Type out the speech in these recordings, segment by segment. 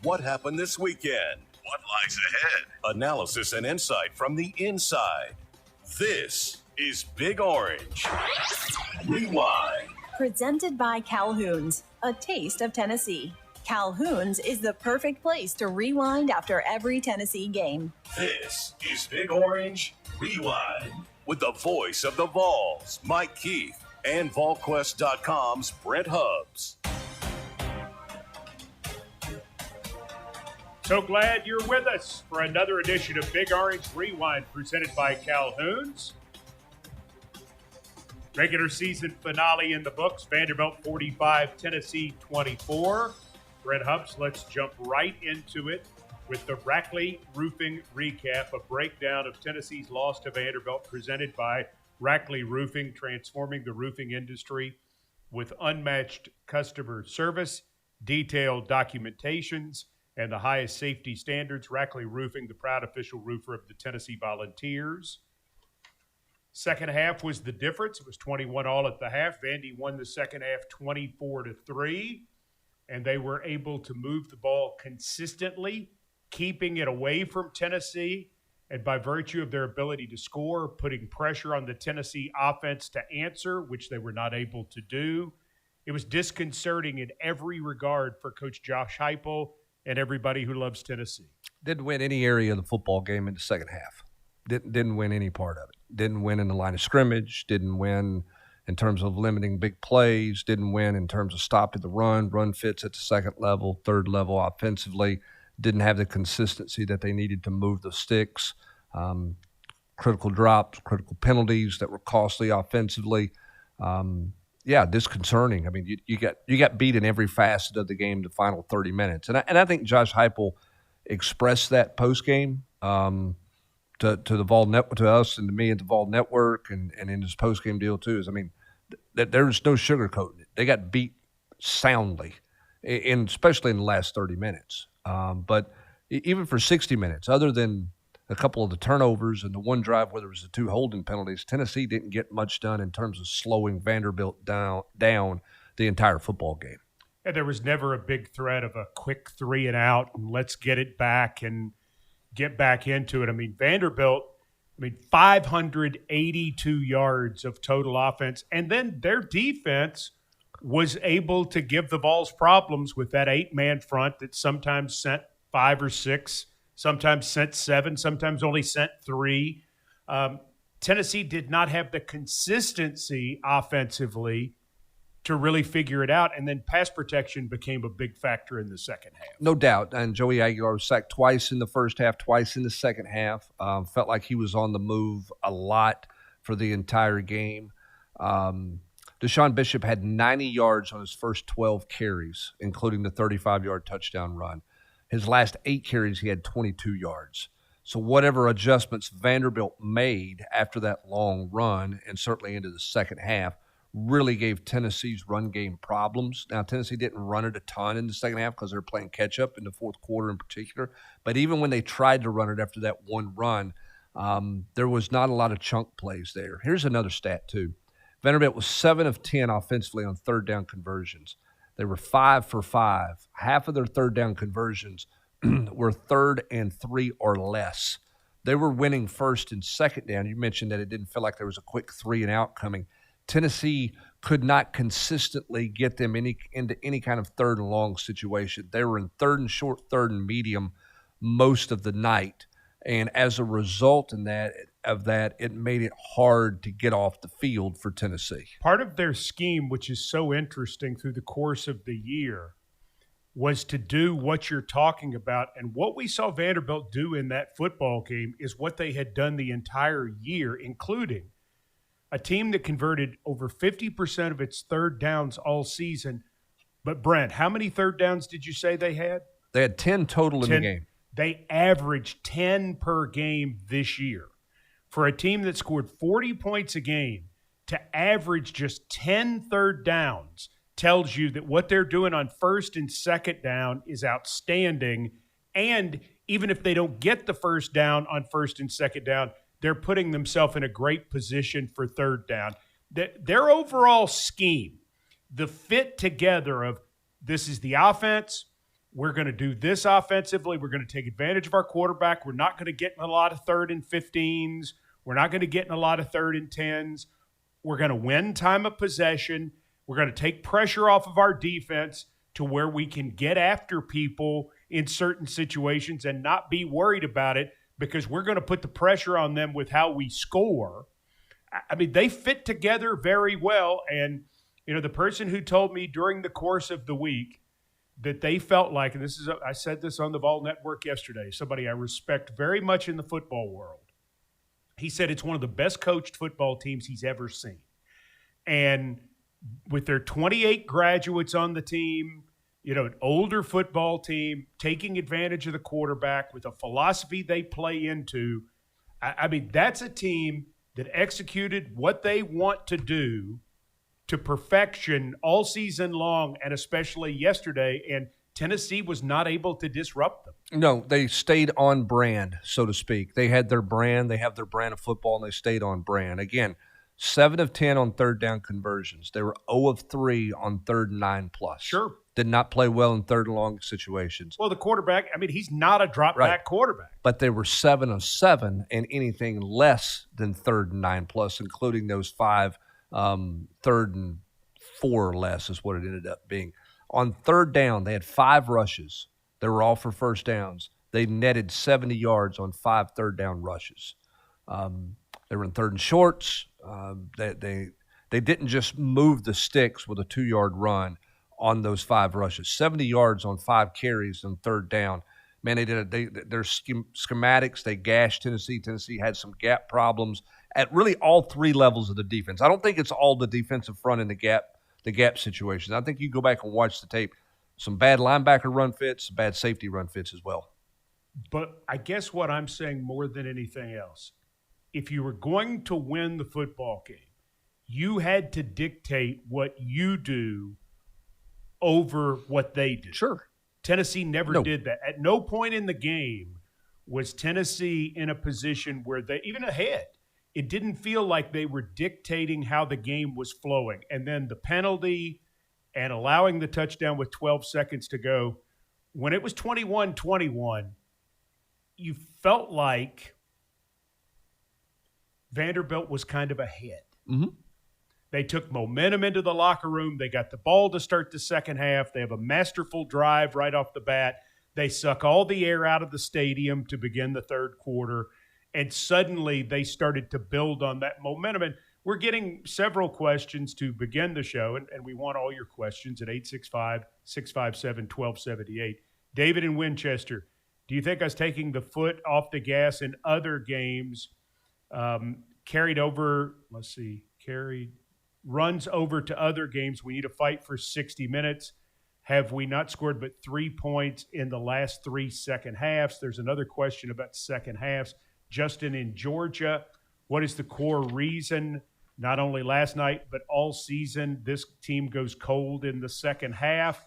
What happened this weekend? What lies ahead? Analysis and insight from the inside. This is Big Orange. Rewind. Presented by Calhoun's, a taste of Tennessee. Calhoun's is the perfect place to rewind after every Tennessee game. This is Big Orange Rewind. With the voice of the Vols, Mike Keith, and VolQuest.com's Brent Hubbs. So glad you're with us for another edition of Big Orange Rewind presented by Calhoun's. Regular season finale in the books. Vanderbilt 45, Tennessee 24. Brent Hubbs, let's jump right into it with the Rackley Roofing recap, a breakdown of Tennessee's loss to Vanderbilt presented by Rackley Roofing, transforming the roofing industry with unmatched customer service, detailed documentations, and the highest safety standards. Rackley Roofing, the proud official roofer of the Tennessee Volunteers. Second half was the difference. It was 21-all at the half. Vandy won the second half 24-3, and they were able to move the ball consistently, keeping it away from Tennessee, and by virtue of their ability to score, putting pressure on the Tennessee offense to answer, which they were not able to do. It was disconcerting in every regard for Coach Josh Heupel and everybody who loves Tennessee. Didn't win any area of the football game in the second half. Didn't win any part of it. Didn't win in the line of scrimmage. Didn't win in terms of limiting big plays. Didn't win in terms of stopping the run fits at the second level, third level offensively. Didn't have the consistency that they needed to move the sticks. Critical drops, critical penalties that were costly offensively. Disconcerting. I mean, you got beat in every facet of the game the final 30 minutes. And I think Josh Heupel expressed that post game to the Vol Network, to us and to me at the Vol Network, and in his post game deal too. There's no sugarcoating it. They got beat soundly, especially in the last 30 minutes. But even for 60 minutes, other than a couple of the turnovers and the one drive where there was the two holding penalties, Tennessee didn't get much done in terms of slowing Vanderbilt down the entire football game. And there was never a big threat of a quick 3 and out and let's get it back and get back into it. I mean, Vanderbilt, 582 yards of total offense. And then their defense was able to give the Vols problems with that 8-man front that sometimes sent 5 or 6, sometimes sent 7, sometimes only sent 3. Tennessee did not have the consistency offensively to really figure it out, and then pass protection became a big factor in the second half. No doubt, and Joey Aguilar was sacked twice in the first half, twice in the second half. Felt like he was on the move a lot for the entire game. Deshaun Bishop had 90 yards on his first 12 carries, including the 35-yard touchdown run. His last 8 carries, he had 22 yards. So whatever adjustments Vanderbilt made after that long run, and certainly into the second half, really gave Tennessee's run game problems. Now, Tennessee didn't run it a ton in the second half because they were playing catch-up in the fourth quarter in particular. But even when they tried to run it after that one run, there was not a lot of chunk plays there. Here's another stat, too. Vanderbilt was 7 of 10 offensively on third down conversions. They were 5 for 5. Half of their third down conversions were 3rd and 3 or less. They were winning first and second down. You mentioned that it didn't feel like there was a quick 3 and out coming. Tennessee could not consistently get them into any kind of third and long situation. They were in third and short, third and medium most of the night. And as a result of that, it made it hard to get off the field for Tennessee. Part of their scheme, which is so interesting through the course of the year, was to do what you're talking about. And what we saw Vanderbilt do in that football game is what they had done the entire year, including a team that converted over 50% of its third downs all season. But, Brent, how many third downs did you say they had? They had 10 total in the game. They averaged 10 per game this year. For a team that scored 40 points a game to average just 10 third downs tells you that what they're doing on first and second down is outstanding. And even if they don't get the first down on first and second down, they're putting themselves in a great position for third down. Their overall scheme, the fit together of this is the offense, we're going to do this offensively. We're going to take advantage of our quarterback. We're not going to get in a lot of 3rd and 15s. We're not going to get in a lot of 3rd and 10s. We're going to win time of possession. We're going to take pressure off of our defense to where we can get after people in certain situations and not be worried about it, because we're going to put the pressure on them with how we score. I mean, they fit together very well. And, the person who told me during the course of the week that they felt like, and I said this on the Vol Network yesterday, somebody I respect very much in the football world. He said it's one of the best coached football teams he's ever seen. And with their 28 graduates on the team, an older football team, taking advantage of the quarterback with a philosophy they play into, I mean, that's a team that executed what they want to do to perfection all season long, and especially yesterday, and Tennessee was not able to disrupt them. No, they stayed on brand, so to speak. They had their brand. They have their brand of football, and they stayed on brand. Again, 7 of 10 on 3rd down conversions. They were 0 of 3 on 3rd and 9+. Sure. Did not play well in 3rd and long situations. Well, the quarterback, I mean, he's not a drop-back quarterback. But they were 7 of 7 in anything less than 3rd and 9+, including those 5 3rd and 4 or less is what it ended up being. On 3rd down, they had 5 rushes. They were all for first downs. They netted 70 yards on 5 3rd down rushes. They were in 3rd and shorts. They didn't just move the sticks with a 2-yard run on those 5 rushes. 70 yards on 5 carries on 3rd down. Man, their schematics, they gashed Tennessee. Tennessee had some gap problems at really all 3 levels of the defense. I don't think it's all the defensive front in the gap situations. I think you go back and watch the tape. Some bad linebacker run fits, some bad safety run fits as well. But I guess what I'm saying more than anything else, if you were going to win the football game, you had to dictate what you do over what they do. Sure. Tennessee never did that. At no point in the game was Tennessee in a position where they, even ahead, it didn't feel like they were dictating how the game was flowing. And then the penalty and allowing the touchdown with 12 seconds to go, when it was 21-21, you felt like Vanderbilt was kind of ahead. Mm-hmm. They took momentum into the locker room. They got the ball to start the second half. They have a masterful drive right off the bat. They suck all the air out of the stadium to begin the 3rd quarter. And suddenly they started to build on that momentum. And we're getting several questions to begin the show, and we want all your questions at 865-657-1278. David in Winchester, do you think us taking the foot off the gas in other games runs over to other games? We need to fight for 60 minutes. Have we not scored but 3 points in the last 3 second halves? There's another question about second halves. Justin in Georgia, what is the core reason, not only last night, but all season, this team goes cold in the second half?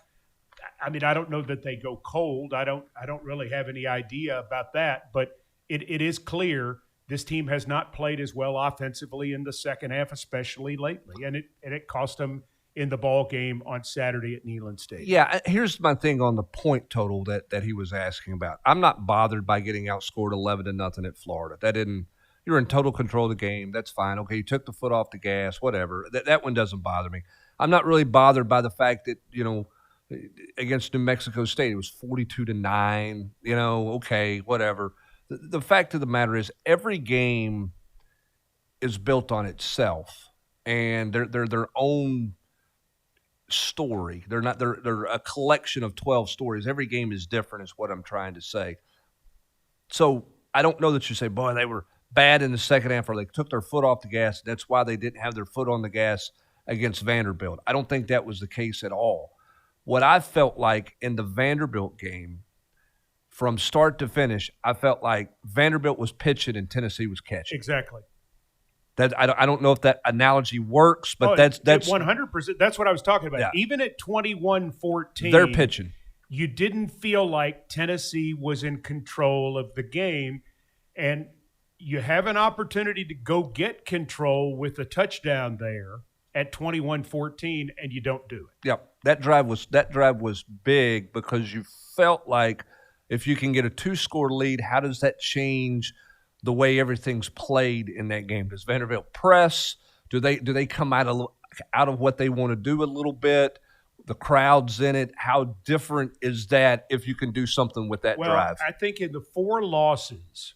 I mean, I don't know that they go cold. I don't really have any idea about that, but it is clear this team has not played as well offensively in the second half, especially lately, and it cost them in the ball game on Saturday at Neyland Stadium. Yeah, here's my thing on the point total that he was asking about. I'm not bothered by getting outscored 11-0 at Florida. You're in total control of the game. That's fine. Okay, you took the foot off the gas, whatever. That one doesn't bother me. I'm not really bothered by the fact that, against New Mexico State, it was 42-9. Okay, whatever. The fact of the matter is every game is built on itself, and they're their own story. They're a collection of 12 stories. Every game is different is what I'm trying to say. So I don't know that you say, boy, they were bad in the second half or they took their foot off the gas. That's why they didn't have their foot on the gas against Vanderbilt. I don't think that was the case at all. What I felt like in the Vanderbilt game, from start to finish, I felt like Vanderbilt was pitching and Tennessee was catching. Exactly. That I don't know if that analogy works, but that's 100%. That's what I was talking about. Yeah. Even at 21-14, they're pitching. You didn't feel like Tennessee was in control of the game, and you have an opportunity to go get control with a touchdown there at 21-14, and you don't do it. Yep. That drive was big because you felt like if you can get a 2-score lead, how does that change the way everything's played in that game? Does Vanderbilt press? Do they come out of what they want to do a little bit? The crowd's in it. How different is that if you can do something with that drive? I think in the 4 losses,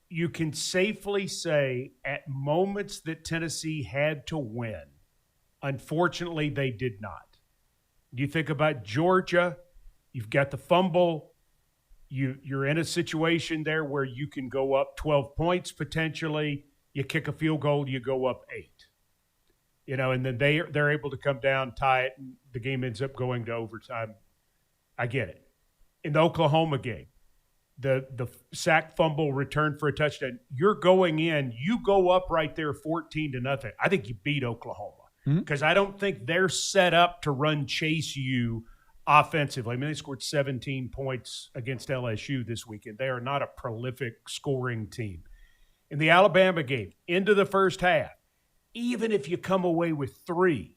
you can safely say at moments that Tennessee had to win, unfortunately, they did not. You think about Georgia, you've got the fumble. You're in a situation there where you can go up 12 points potentially. You kick a field goal, you go up 8. And then they're able to come down, tie it, and the game ends up going to overtime. I get it. In the Oklahoma game, the sack fumble return for a touchdown, you're going in, you go up right there 14-0. I think you beat Oklahoma because I don't think they're set up to chase you offensively. I mean, they scored 17 points against LSU this weekend. They are not a prolific scoring team. In the Alabama game, into the first half, even if you come away with 3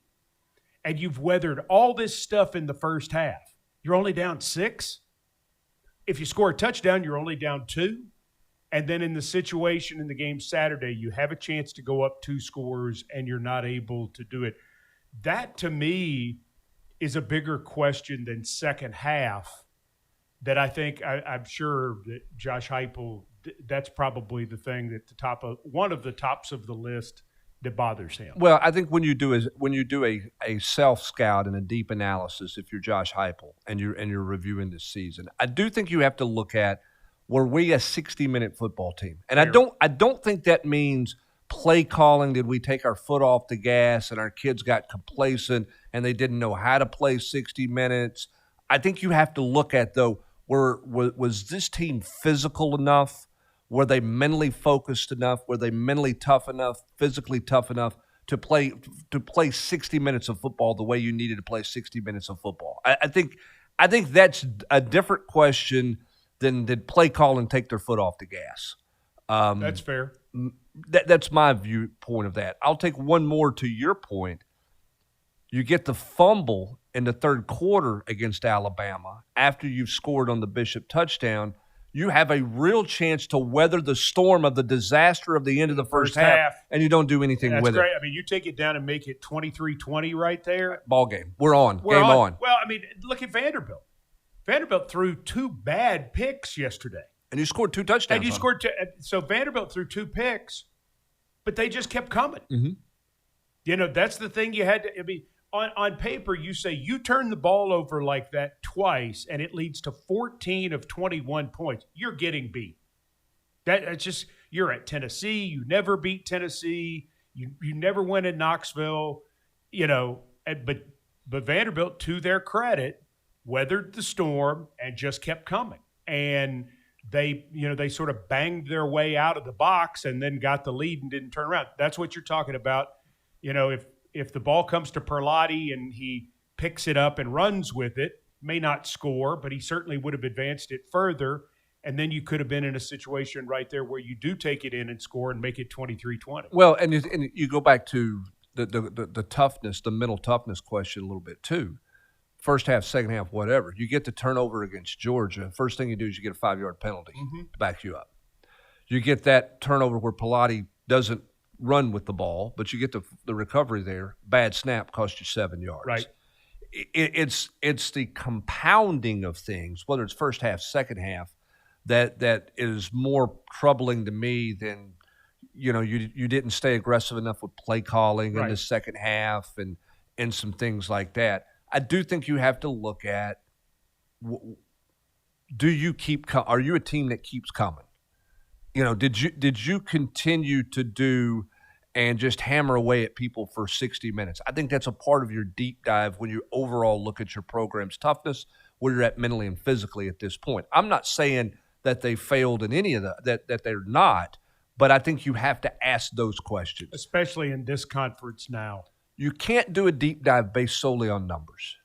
and you've weathered all this stuff in the first half, you're only down 6. If you score a touchdown, you're only down 2. And then in the situation in the game Saturday, you have a chance to go up 2 scores and you're not able to do it. That, to me, is a bigger question than second half that I think I'm sure that Josh Heupel, that's probably the thing that one of the tops of the list that bothers him. Well, I think when you do a self scout and a deep analysis, if you're Josh Heupel and you're reviewing this season, I do think you have to look at, were we a 60-minute football team? And I don't think that means play calling. Did we take our foot off the gas and our kids got complacent and they didn't know how to play 60 minutes? I think you have to look at, though, was this team physical enough? Were they mentally focused enough? Were they mentally tough enough, physically tough enough to play 60 minutes of football the way you needed to play 60 minutes of football? I think that's a different question than did play call and take their foot off the gas. That's fair. That's my viewpoint of that. I'll take one more to your point. You get the fumble in the third quarter against Alabama after you've scored on the Bishop touchdown. You have a real chance to weather the storm of the disaster of the end of the first half, and you don't do anything with That's great. it. I mean, you take it down and make it 23-20 right there. Ball game. We're on. Game on. Well, I mean, look at Vanderbilt. Vanderbilt threw 2 bad picks yesterday. And you scored 2 touchdowns. And you scored 2. So Vanderbilt threw 2 picks, but they just kept coming. Mm-hmm. That's the thing you had to – I mean, on paper, you say you turn the ball over like that twice and it leads to 14 of 21 points. You're getting beat. That's just – you're at Tennessee. You never beat Tennessee. You never win in Knoxville. But Vanderbilt, to their credit, weathered the storm and just kept coming. And they sort of banged their way out of the box and then got the lead and didn't turn around. That's what you're talking about. If the ball comes to Perlotti and he picks it up and runs with it, may not score, but he certainly would have advanced it further. And then you could have been in a situation right there where you do take it in and score and make it 23-20. Well, and you go back to the toughness, the mental toughness question a little bit too. First half, second half, whatever. You get the turnover against Georgia. First thing you do is you get a 5-yard penalty to back you up. You get that turnover where Perlotti doesn't run with the ball, but you get the recovery there. Bad snap cost you 7 yards. Right. It's the compounding of things, whether it's first half, second half, that is more troubling to me than you didn't stay aggressive enough with play calling in the second half and some things like that. I do think you have to look at, are you a team that keeps coming? Did you continue to do and just hammer away at people for 60 minutes? I think that's a part of your deep dive when you overall look at your program's toughness, where you're at mentally and physically at this point. I'm not saying that they failed in any of that they're not, but I think you have to ask those questions. Especially in this conference now. You can't do a deep dive based solely on numbers.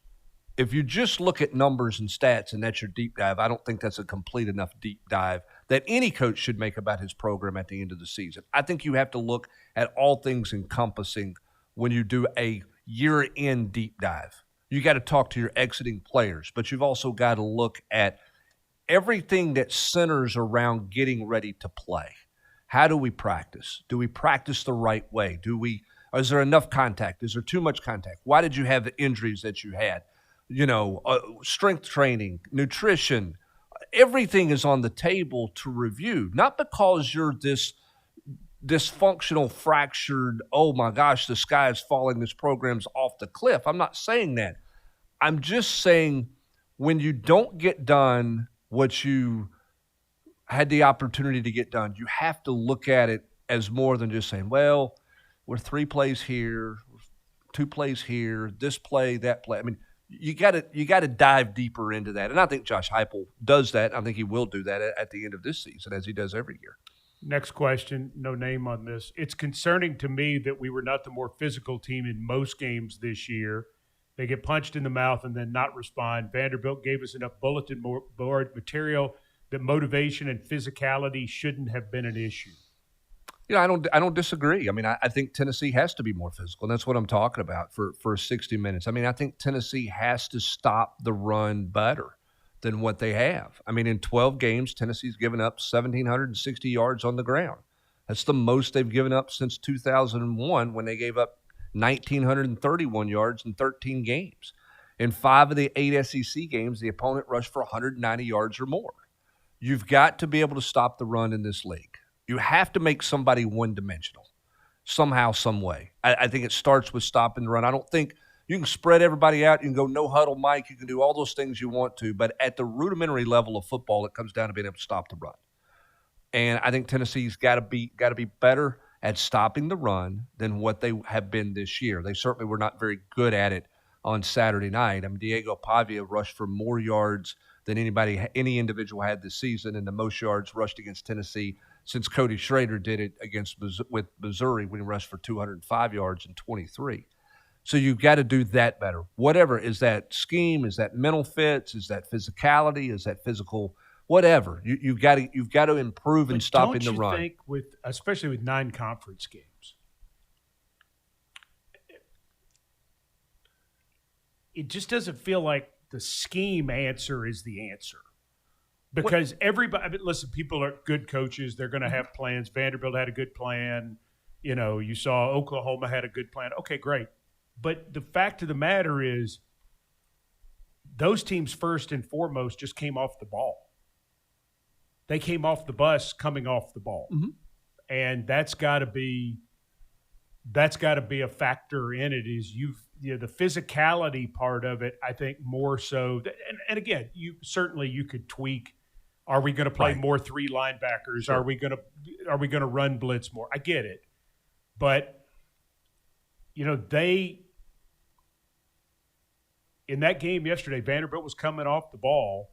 If you just look at numbers and stats and that's your deep dive, I don't think that's a complete enough deep dive that any coach should make about his program at the end of the season. I think you have to look at all things encompassing when you do a year-end deep dive. You got to talk to your exiting players, but you've also got to look at everything that centers around getting ready to play. How do we practice? Do we practice the right way? Is there enough contact? Is there too much contact? Why did you have the injuries that you had? Strength training, nutrition, everything is on the table to review, not because you're this dysfunctional, fractured, oh my gosh, the sky is falling, this program's off the cliff. I'm not saying that. I'm just saying when you don't get done what you had the opportunity to get done, you have to look at it as more than just saying, well, we're 3 plays here, 2 plays here, this play, that play. I mean, you got to dive deeper into that. And I think Josh Heupel does that. I think he will do that at the end of this season, as he does every year. Next question, no name on this. It's concerning to me that we were not the more physical team in most games this year. They get punched in the mouth and then not respond. Vanderbilt gave us enough bulletin board material that motivation and physicality shouldn't have been an issue. I don't disagree. I mean, I think Tennessee has to be more physical, and that's what I'm talking about for 60 minutes. I mean, I think Tennessee has to stop the run better than what they have. I mean, in 12 games, Tennessee's given up 1,760 yards on the ground. That's the most they've given up since 2001 when they gave up 1,931 yards in 13 games. In 5 of the 8 SEC games, the opponent rushed for 190 yards or more. You've got to be able to stop the run in this league. You have to make somebody one-dimensional somehow, some way. I think it starts with stopping the run. I don't think you can spread everybody out. You can go no huddle, Mike. You can do all those things you want to. But at the rudimentary level of football, it comes down to being able to stop the run. And I think Tennessee's got to be better at stopping the run than what they have been this year. They certainly were not very good at it on Saturday night. I mean, Diego Pavia rushed for more yards than any individual had this season, and the most yards rushed against Tennessee since Cody Schrader did it with Missouri when he rushed for 205 yards in 23. So you've got to do that better. Whatever, is that scheme, is that mental fits, is that physicality, is that physical, whatever. You've got to improve in stopping the run. Don't you think, especially with 9 conference games, it just doesn't feel like the scheme answer is the answer. Because everybody, listen, people are good coaches. They're going to have plans. Vanderbilt had a good plan. You saw Oklahoma had a good plan. Okay, great. But the fact of the matter is those teams first and foremost just came off the ball. They came off the bus coming off the ball. Mm-hmm. And that's got to be a factor in it is the physicality part of it, I think more so. And again, you could tweak. Are we going to play more 3 linebackers? Sure. Are we going to run blitz more? I get it. But they in that game yesterday, Vanderbilt was coming off the ball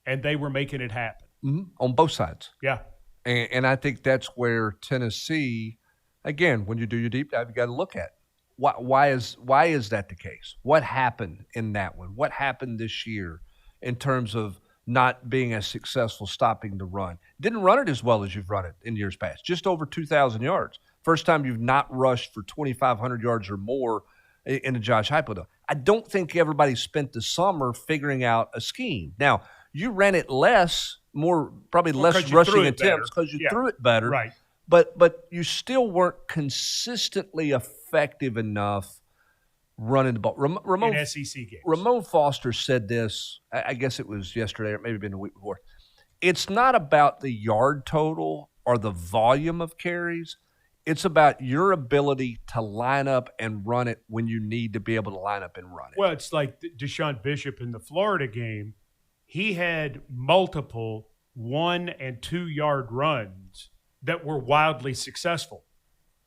and they were making it happen. Mm-hmm. On both sides. Yeah. And I think that's where Tennessee, again, when you do your deep dive, you got to look at why is that the case? What happened in that one? What happened this year in terms of not being as successful stopping the run? Didn't run it as well as you've run it in years past. Just over 2,000 yards. First time you've not rushed for 2,500 yards or more in the Josh Heupel. I don't think everybody spent the summer figuring out a scheme. Now, you ran it less rushing attempts because you threw it better. Right. But you still weren't consistently effective enough running the ball. In SEC games. Ramon Foster said this, I guess it was yesterday or maybe been the week before. It's not about the yard total or the volume of carries. It's about your ability to line up and run it when you need to be able to line up and run it. Well, it's like Deshaun Bishop in the Florida game. He had multiple 1- and 2-yard runs that were wildly successful.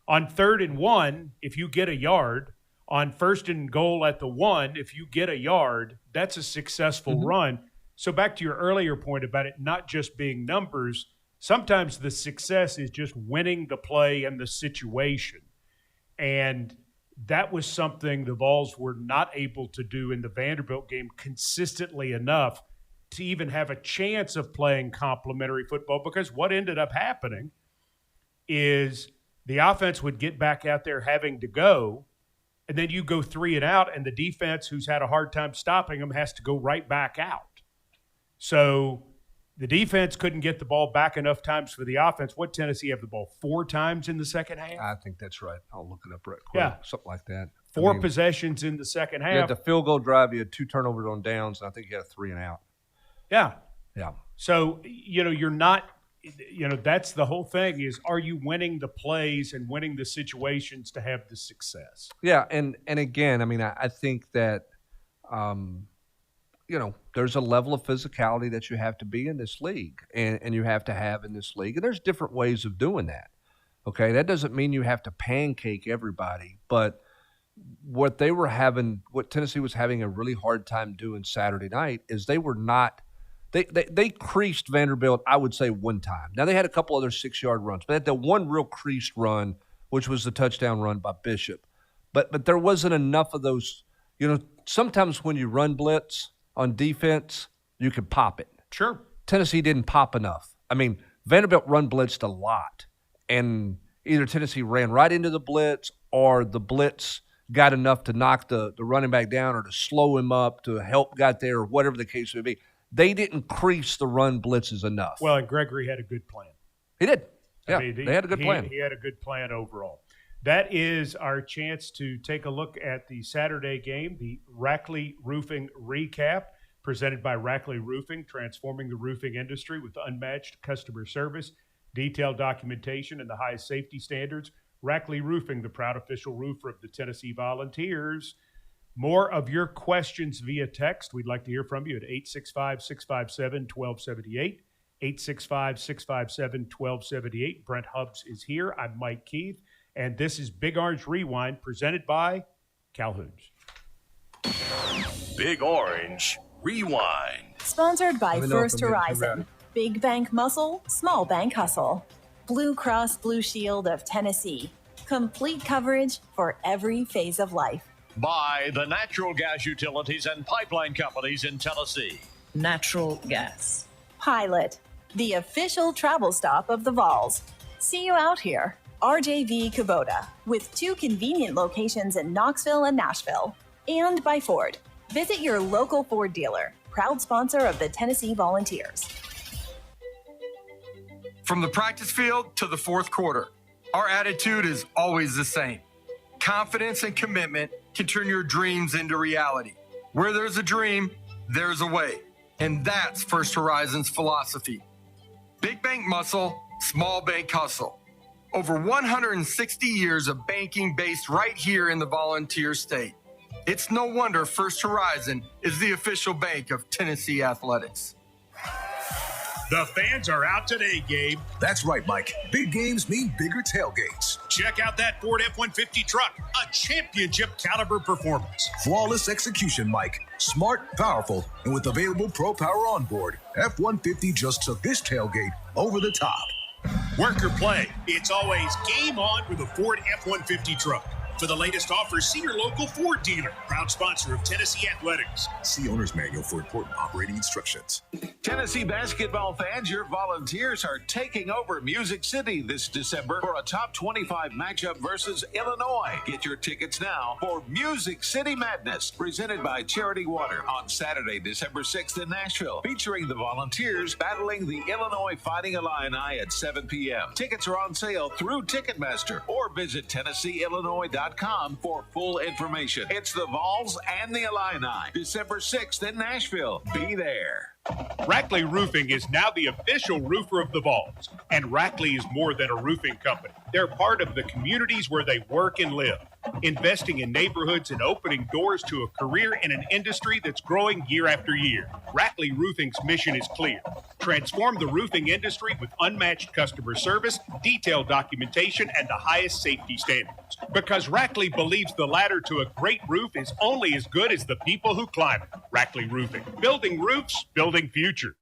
On 3rd and 1, if you get a yard, on 1st and goal at the 1, if you get a yard, that's a successful run. So back to your earlier point about it not just being numbers, sometimes the success is just winning the play and the situation. And that was something the Vols were not able to do in the Vanderbilt game consistently enough to even have a chance of playing complementary football, because what ended up happening is the offense would get back out there having to go, and then you go 3 and out, and the defense, who's had a hard time stopping them, has to go right back out. So the defense couldn't get the ball back enough times for the offense. What Tennessee have the ball 4 times in the second half? I think that's right. I'll look it up right quick. Yeah. Something like that. 4 possessions in the second You had half. the field goal drive. You had 2 turnovers on downs, and I think you had a 3 and out. Yeah. Yeah. So, you're not – that's the whole thing is, are you winning the plays and winning the situations to have the success? Yeah, and again, I mean, I think that, there's a level of physicality that you have to be in this league and you have to have in this league. And there's different ways of doing that, okay? That doesn't mean you have to pancake everybody, but what Tennessee was having a really hard time doing Saturday night is they were not – They creased Vanderbilt, I would say, one time. Now, they had a couple other 6-yard runs, but they had the one real creased run, which was the touchdown run by Bishop. But there wasn't enough of those. Sometimes when you run blitz on defense, you can pop it. Sure. Tennessee didn't pop enough. I mean, Vanderbilt run blitzed a lot, and either Tennessee ran right into the blitz or the blitz got enough to knock the running back down or to slow him up, to help got there, or whatever the case may be. They didn't crease the run blitzes enough. Well, and Gregory had a good plan. He did. Yeah, I mean, they had a good plan. He had a good plan overall. That is our chance to take a look at the Saturday game, the Rackley Roofing Recap, presented by Rackley Roofing, transforming the roofing industry with unmatched customer service, detailed documentation, and the highest safety standards. Rackley Roofing, the proud official roofer of the Tennessee Volunteers. More of your questions via text. We'd like to hear from you at 865-657-1278, 865-657-1278. Brent Hubbs is here. I'm Mike Keith, and this is Big Orange Rewind, presented by Calhoun's. Big Orange Rewind. Sponsored by Let me know if First I'm getting too Horizon. rowdy. Big bank muscle, small bank hustle. Blue Cross Blue Shield of Tennessee. Complete coverage for every phase of life. By the natural gas utilities and pipeline companies in Tennessee. Natural gas. Pilot, the official travel stop of the Vols. See you out here. RJV Kubota, with 2 convenient locations in Knoxville and Nashville. And by Ford. Visit your local Ford dealer, proud sponsor of the Tennessee Volunteers. From the practice field to the fourth quarter, our attitude is always the same. Confidence and commitment can turn your dreams into reality. Where there's a dream, there's a way. And that's First Horizon's philosophy. Big bank muscle, small bank hustle. Over 160 years of banking based right here in the Volunteer State. It's no wonder First Horizon is the official bank of Tennessee Athletics. The fans are out today, Gabe. That's right, Mike. Big games mean bigger tailgates. Check out that Ford F-150 truck, a championship caliber performance. Flawless execution, Mike. Smart, powerful, and with available Pro Power on board, F-150 just took this tailgate over the top. Work or play, it's always game on with a Ford F-150 truck. For the latest offers, see your local Ford dealer, proud sponsor of Tennessee Athletics. See Owner's Manual for important operating instructions. Tennessee basketball fans, your Volunteers are taking over Music City this December for a top 25 matchup versus Illinois. Get your tickets now for Music City Madness, presented by Charity Water on Saturday, December 6th in Nashville, featuring the Volunteers battling the Illinois Fighting Illini at 7 p.m. Tickets are on sale through Ticketmaster or visit TennesseeIllinois.com for full information. It's the Vols and the Illini, December 6th in Nashville. Be there. Rackley Roofing is now the official roofer of the Vols, and Rackley is more than a roofing company. They're part of the communities where they work and live, investing in neighborhoods and opening doors to a career in an industry that's growing year after year. Rackley Roofing's mission is clear: transform the roofing industry with unmatched customer service, detailed documentation, and the highest safety standards. Because Rackley believes the ladder to a great roof is only as good as the people who climb it. Rackley Roofing, building roofs, building future.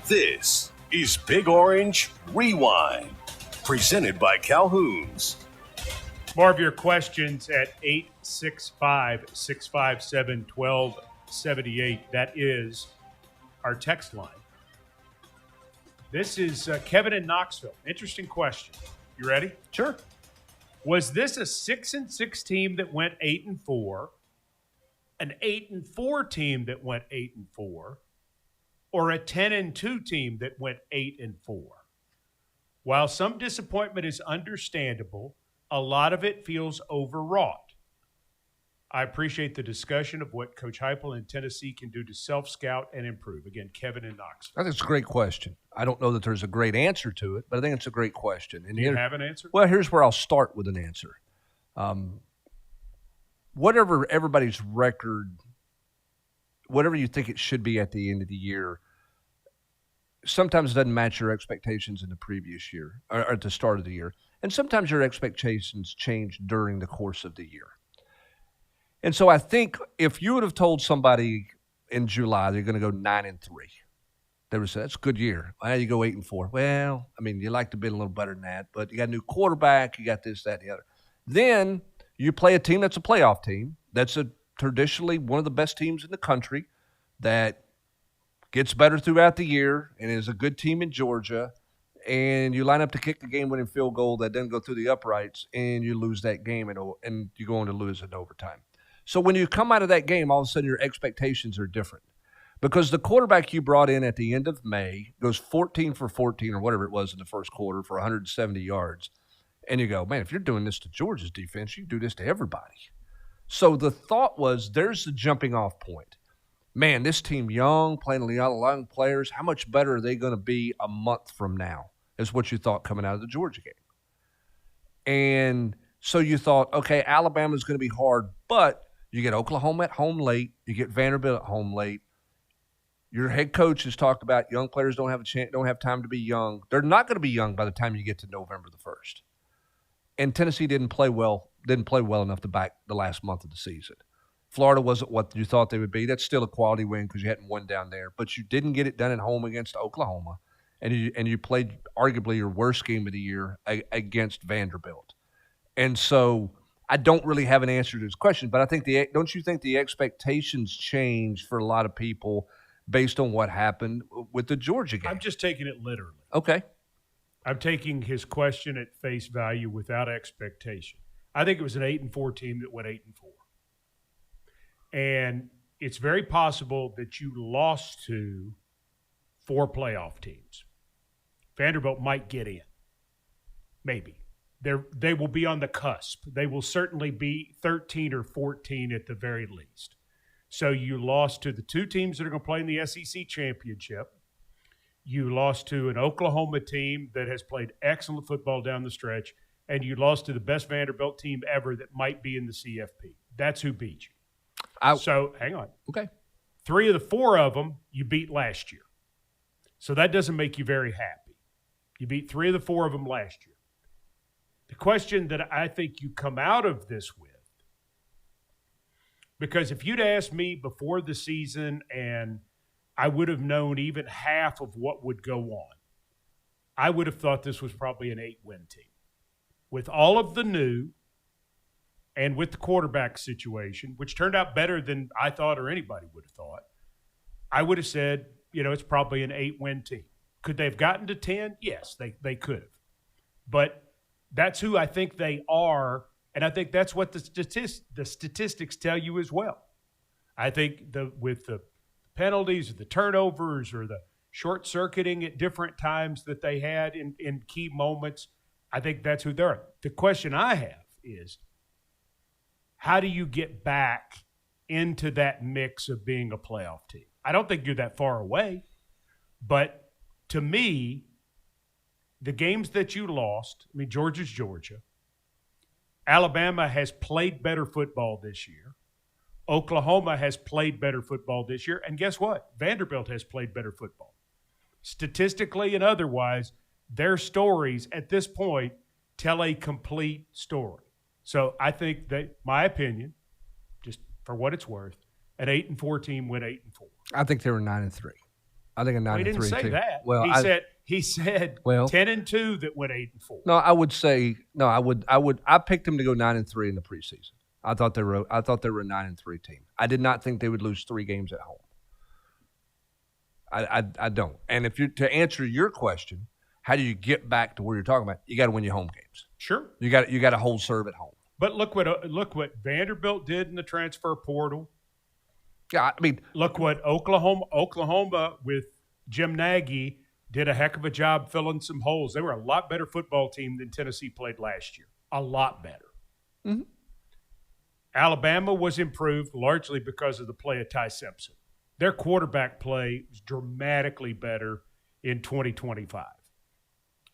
This is Big Orange Rewind. Presented by Calhoun's. More of your questions at 865-657-1278. That is our text line. This is Kevin in Knoxville. Interesting question. You ready? Sure. Was this a 6-6 team that went 8-4, an 8-4 team that went 8-4, or a 10-2 team that went 8-4? While some disappointment is understandable, a lot of it feels overwrought. I appreciate the discussion of what Coach Heupel and Tennessee can do to self-scout and improve. Again, Kevin in Knoxville. I think it's a great question. I don't know that there's a great answer to it, but I think it's a great question. And Do you have an answer? Well, here's where I'll start with an answer. Whatever everybody's record, whatever you think it should be at the end of the year, sometimes it doesn't match your expectations in the previous year or at the start of the year. And sometimes your expectations change during the course of the year. And so I think if you would have told somebody in July they're going to go 9-3, they would say, that's a good year. Why you go 8-4? Well, I mean, you like to be a little better than that, but you got a new quarterback, you got this, that, and the other. Then you play a team that's a playoff team, that's traditionally one of the best teams in the country, that gets better throughout the year and is a good team in Georgia, and you line up to kick the game-winning field goal that doesn't go through the uprights, and you lose that game, and you go on to lose in overtime. So when you come out of that game, all of a sudden your expectations are different because the quarterback you brought in at the end of May goes 14 for 14 or whatever it was in the first quarter for 170 yards. And you go, man, if you're doing this to Georgia's defense, you do this to everybody. So the thought was there's the jumping off point. Man, this team young, playing a lot of young players, how much better are they going to be a month from now is what you thought coming out of the Georgia game. And so you thought, okay, Alabama's going to be hard, but you get Oklahoma at home late. You get Vanderbilt at home late. Your head coach has talked about young players don't have a chance, don't have time to be young. They're not going to be young by the time you get to November the 1st. And Tennessee didn't play well enough to back the last month of the season. Florida wasn't what you thought they would be. That's still a quality win because you hadn't won down there. But you didn't get it done at home against Oklahoma. And you played arguably your worst game of the year against Vanderbilt. And so I don't really have an answer to this question, but I think don't you think the expectations change for a lot of people based on what happened with the Georgia game? I'm just taking it literally. Okay. I'm taking his question at face value without expectation. I think it was an 8-4 team that went 8-4. And it's very possible that you lost to 4 playoff teams. Vanderbilt might get in. Maybe. They will be on the cusp. They will certainly be 13 or 14 at the very least. So you lost to the 2 teams that are going to play in the SEC championship. You lost to an Oklahoma team that has played excellent football down the stretch, and you lost to the best Vanderbilt team ever that might be in the CFP. That's who beat you. So hang on. Okay. 3 of the 4 of them you beat last year. So that doesn't make you very happy. You beat 3 of the 4 of them last year. The question that I think you come out of this with, because if you'd asked me before the season and I would have known even half of what would go on, I would have thought this was probably an 8-win team. With all of the new and with the quarterback situation, which turned out better than I thought or anybody would have thought, I would have said, it's probably an 8-win team. Could they have gotten to 10? Yes, they could have. But that's who I think they are, and I think that's what the statistics tell you as well. I think with the penalties or the turnovers or the short-circuiting at different times that they had in key moments, I think that's who they are. The question I have is, how do you get back into that mix of being a playoff team? I don't think you're that far away, but to me, the games that you lost, Georgia's Georgia. Alabama has played better football this year. Oklahoma has played better football this year. And guess what? Vanderbilt has played better football. Statistically and otherwise, their stories at this point tell a complete story. So I think that, my opinion, just for what it's worth, an 8-4 team went 8-4. I think they were 9-3. I think a 9-3 He didn't say team. that. Well, He said Well- 10-2 that went 8-4. No, I would say no. I picked them to go 9-3 in the preseason. I thought they were a 9-3 team. I did not think they would lose 3 games at home. I don't. And if you to answer your question, how do you get back to where you're talking about? You got to win your home games. Sure. You got to hold serve at home. But look what Vanderbilt did in the transfer portal. Yeah, I mean, Look what Oklahoma with Jim Nagy did a heck of a job filling some holes. They were a lot better football team than Tennessee played last year. A lot better. Mhm. Alabama was improved largely because of the play of Ty Simpson. Their quarterback play was dramatically better in 2025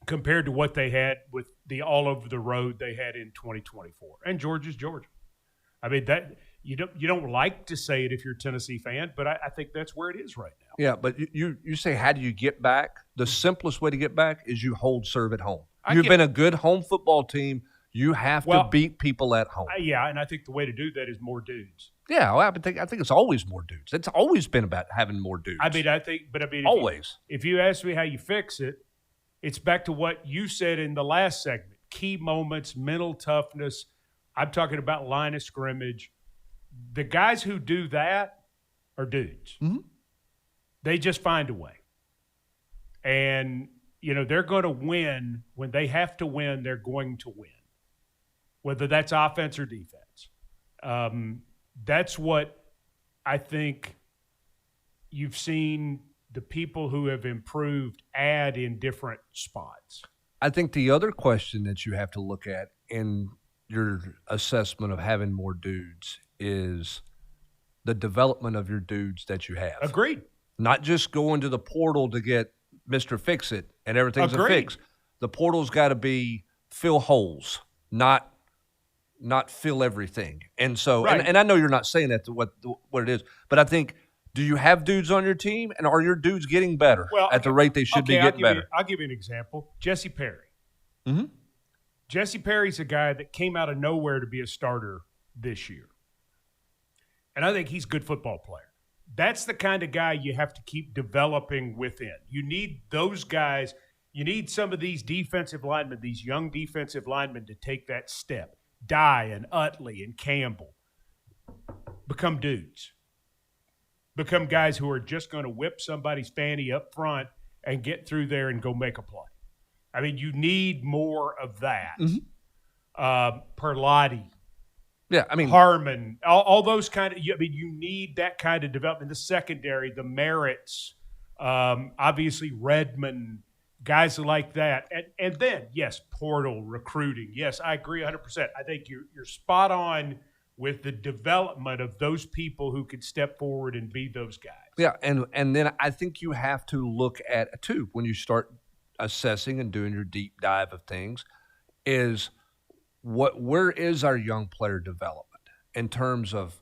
compared to what they had with the all over the road they had in 2024. And Georgia's Georgia. I mean, that you don't like to say it if you're a Tennessee fan, but I think that's where it is right now. yeah, but you say how do you get back? The simplest way to get back is you hold serve at home. I You've get- been a good home football team. You have Well, to beat people at home. Yeah, and I think the way to do that is more dudes. Yeah, well, I think it's always more dudes. It's always been about having more dudes. I mean, always. If you ask me how you fix it, it's back to what you said in the last segment: key moments, mental toughness. I'm talking about line of scrimmage. The guys who do that are dudes. Mhm. They just find a way, and they're going to win when they have to win. They're going to win, whether that's offense or defense. That's what I think you've seen the people who have improved add in different spots. I think the other question that you have to look at in your assessment of having more dudes is the development of your dudes that you have. Agreed. Not just going to the portal to get Mr. Fix-It and everything's a Agreed. fix. The portal's got to be fill holes, not fill everything. And so, Right. and I know you're not saying that to what it is, but I think, do you have dudes on your team, and are your dudes getting better at the rate they should be getting better? I'll give you an example. Jesse Perry. Mhm. Jesse Perry's a guy that came out of nowhere to be a starter this year. And I think he's a good football player. That's the kind of guy you have to keep developing within. You need those guys. You need some of these defensive linemen, these young defensive linemen, to take that step. Dye and Utley and Campbell. Become dudes. Become guys who are just going to whip somebody's fanny up front and get through there and go make a play. I mean, you need more of that. Perlotti, Yeah, I mean, Harmon, all those kind of. I mean, you need that kind of development. The secondary, the Merritts, obviously Redmond, guys like that, and then yes, portal recruiting. Yes, I agree 100%. I think you're spot on with the development of those people who could step forward and be those guys. yeah, and then I think you have to look at too when you start assessing and doing your deep dive of things is where is our young player development in terms of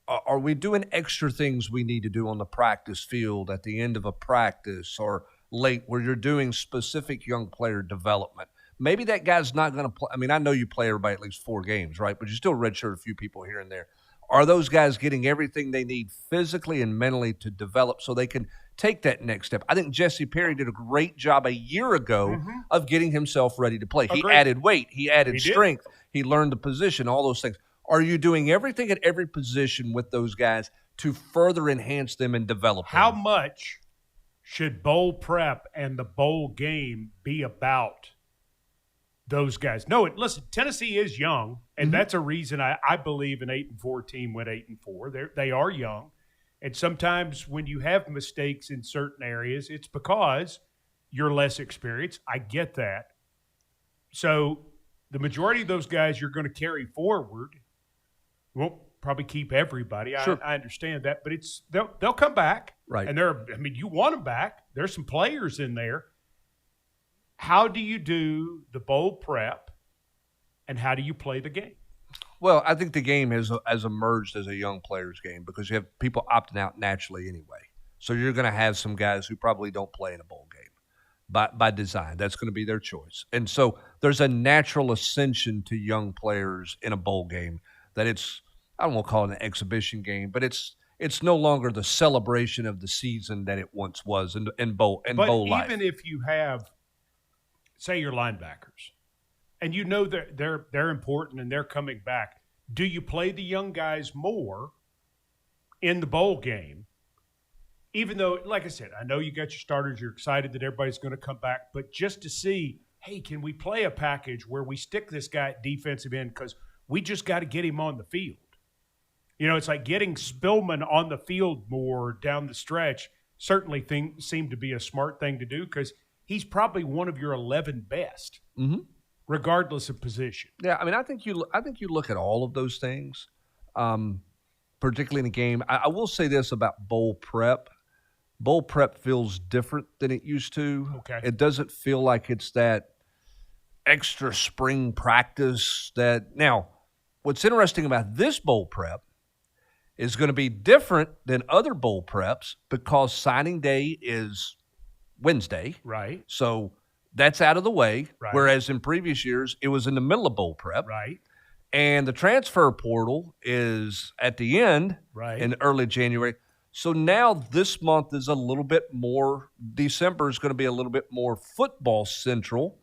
are we doing extra things we need to do on the practice field at the end of a practice or late where you're doing specific young player development. Maybe that guy's not going to play. I mean, I know you play everybody at least 4 games, right? But you still redshirt a few people here and there. Are those guys getting everything they need physically and mentally to develop so they can take that next step? I think Jesse Perry did a great job a year ago of getting himself ready to play. He Agreed. added weight. He added He did. strength. He learned the position, all those things. Are you doing everything at every position with those guys to further enhance them and develop them? How much should bowl prep and the bowl game be about those guys? No, listen, Tennessee is young, and that's a reason I believe an 8-4 team went 8-4. They are young, and sometimes when you have mistakes in certain areas, it's because you're less experienced. I get that. So the majority of those guys you're going to carry forward. Won't probably keep everybody. Sure. I understand that, but they'll come back, Right. And you want them back. There's some players in there. How do you do the bowl prep, and how do you play the game? Well, I think the game has emerged as a young player's game because you have people opting out naturally anyway. So you're going to have some guys who probably don't play in a bowl game by design. That's going to be their choice. And so there's a natural ascension to young players in a bowl game that it's, I don't want to call it an exhibition game, but it's it's no longer the celebration of the season that it once was in bowl life. Even if you have, say, your linebackers, and you know that they're important and they're coming back, do you play the young guys more in the bowl game? Even though, like I said, I know you got your starters, you're excited that everybody's going to come back, but just to see, hey, can we play a package where we stick this guy at defensive end because we just got to get him on the field? You know, it's like getting Spillman on the field more down the stretch certainly seemed to be a smart thing to do because he's probably one of your 11 best, regardless of position. Yeah, I mean, I think you look at all of those things, particularly in a game. I will say this about bowl prep. Bowl prep feels different than it used to. Okay. It doesn't feel like it's that extra spring practice that – now, what's interesting about this bowl prep is going to be different than other bowl preps because signing day is Wednesday. Right. So that's out of the way, right. Whereas in previous years it was in the middle of bowl prep. Right. And the transfer portal is at the end right. in early January. So now this month is a little bit more – December is going to be a little bit more football central.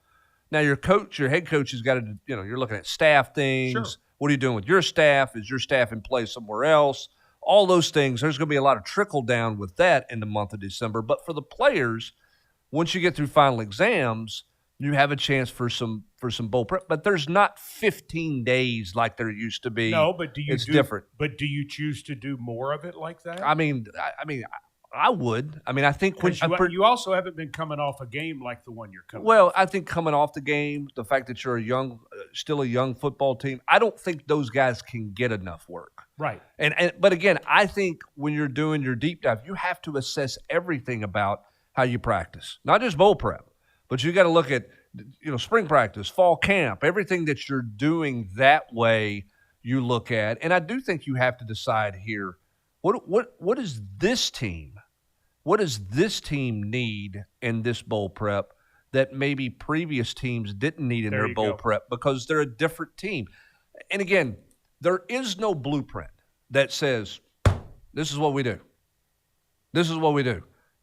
Now your head coach has got to – you're looking at staff things. Sure. What are you doing with your staff? Is your staff in place somewhere else? All those things. There's going to be a lot of trickle down with that in the month of December. But for the players, once you get through final exams, you have a chance for some bowl prep. But there's not 15 days like there used to be. No, but it's different. But do you choose to do more of it like that? I mean, I would. I mean, I think when you also haven't been coming off a game like the one you're coming. Well, I think coming off the game, the fact that you're still a young football team, I don't think those guys can get enough work. Right. But again, I think when you're doing your deep dive, you have to assess everything about how you practice, not just bowl prep, but you got to look at spring practice, fall camp, everything that you're doing that way. You look at, and I do think you have to decide here, what is this team? What does this team need in this bowl prep that maybe previous teams didn't need in their bowl prep because they're a different team? And again, there is no blueprint that says, this is what we do. This is what we do.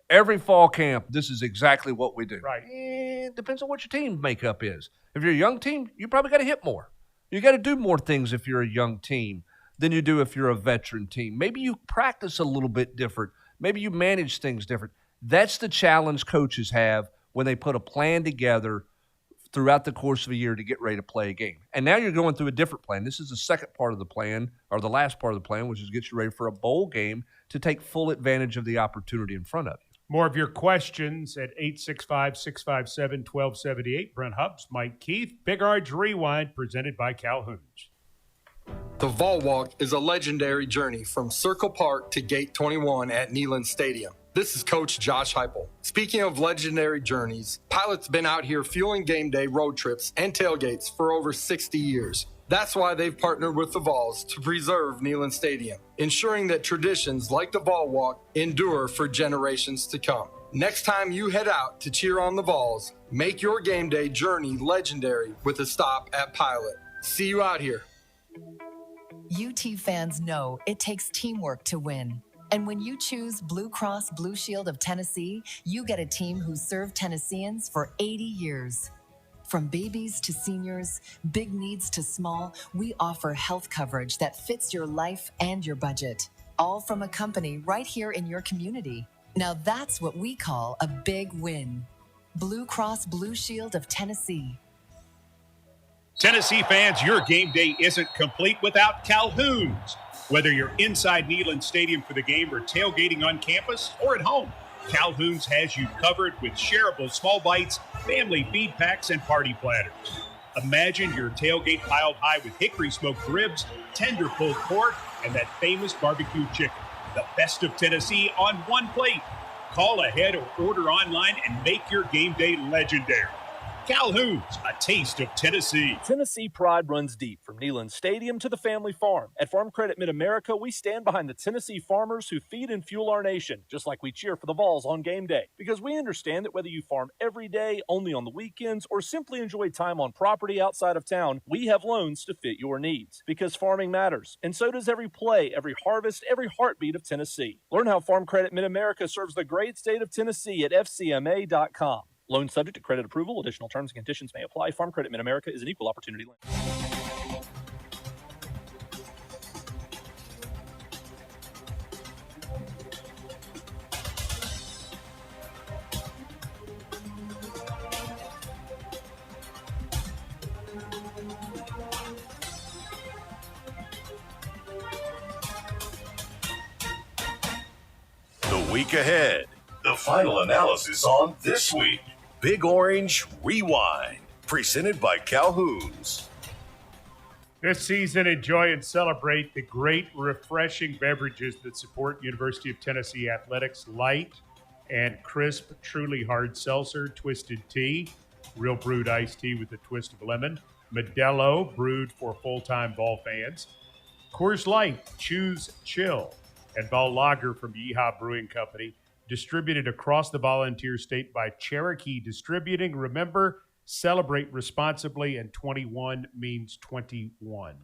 Every fall camp, this is exactly what we do. Right. It depends on what your team makeup is. If you're a young team, you probably got to hit more. You got to do more things if you're a young team than you do if you're a veteran team. Maybe you practice a little bit different. Maybe you manage things different. That's the challenge coaches have when they put a plan together throughout the course of a year to get ready to play a game. And now you're going through a different plan. This is the second part of the plan, or the last part of the plan, which is get you ready for a bowl game to take full advantage of the opportunity in front of you. More of your questions at 865-657-1278. Brent Hubbs, Mike Keith, Big Orange Rewind, presented by Calhoun's. The Vol Walk is a legendary journey from Circle Park to Gate 21 at Neyland Stadium. This is Coach Josh Heupel. Speaking of legendary journeys, Pilot's been out here fueling game day road trips and tailgates for over 60 years. That's why they've partnered with the Vols to preserve Neyland Stadium, ensuring that traditions like the Vol Walk endure for generations to come. Next time you head out to cheer on the Vols, make your game day journey legendary with a stop at Pilot. See you out here. UT fans know it takes teamwork to win. And when you choose Blue Cross Blue Shield of Tennessee, you get a team who served Tennesseans for 80 years. From babies to seniors, big needs to small, we offer health coverage that fits your life and your budget. All from a company right here in your community. Now that's what we call a big win. Blue Cross Blue Shield of Tennessee. Tennessee fans, your game day isn't complete without Calhoun's. Whether you're inside Neyland Stadium for the game or tailgating on campus or at home, Calhoun's has you covered with shareable small bites, family feed packs, and party platters. Imagine your tailgate piled high with hickory smoked ribs, tender pulled pork, and that famous barbecue chicken. The best of Tennessee on one plate. Call ahead or order online and make your game day legendary. Calhoun's, a taste of Tennessee. Tennessee pride runs deep from Neyland Stadium to the family farm. At Farm Credit Mid-America, we stand behind the Tennessee farmers who feed and fuel our nation, just like we cheer for the Vols on game day. Because we understand that whether you farm every day, only on the weekends, or simply enjoy time on property outside of town, we have loans to fit your needs. Because farming matters, and so does every play, every harvest, every heartbeat of Tennessee. Learn how Farm Credit Mid-America serves the great state of Tennessee at FCMA.com. Loan subject to credit approval. Additional terms and conditions may apply. Farm Credit Mid-America is an equal opportunity lender. The week ahead. The final analysis on this week. Big Orange Rewind, presented by Calhoun's. This season, enjoy and celebrate the great, refreshing beverages that support University of Tennessee athletics. Light and crisp, truly hard seltzer, Twisted Tea, real brewed iced tea with a twist of lemon. Modelo, brewed for full-time ball fans. Coors Light, choose chill. And Ball Lager from Yeehaw Brewing Company. Distributed across the Volunteer State by Cherokee Distributing. Remember, celebrate responsibly, and 21 means 21.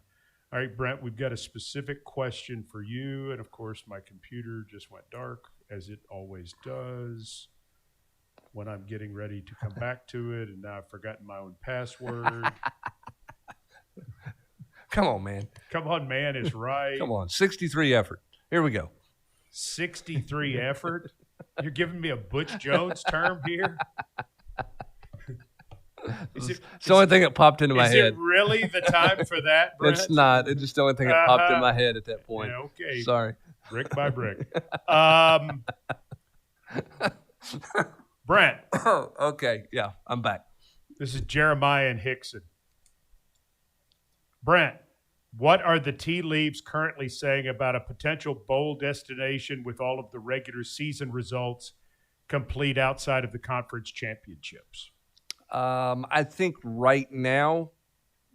All right, Brent, we've got a specific question for you. And, of course, my computer just went dark, as it always does when I'm getting ready to come back to it. And now I've forgotten my own password. Come on, man. Come on, man is right. Come on. 63 effort. Here we go. 63 effort? You're giving me a Butch Jones term here? It's the only thing that popped into my head. Is it really the time for that, Brent? It's not. It's just the only thing that popped in my head at that point. Yeah, okay. Sorry. Brick by brick. Brent. Okay. Yeah, I'm back. This is Jeremiah and Hickson. Brent, what are the tea leaves currently saying about a potential bowl destination with all of the regular season results complete outside of the conference championships? I think right now,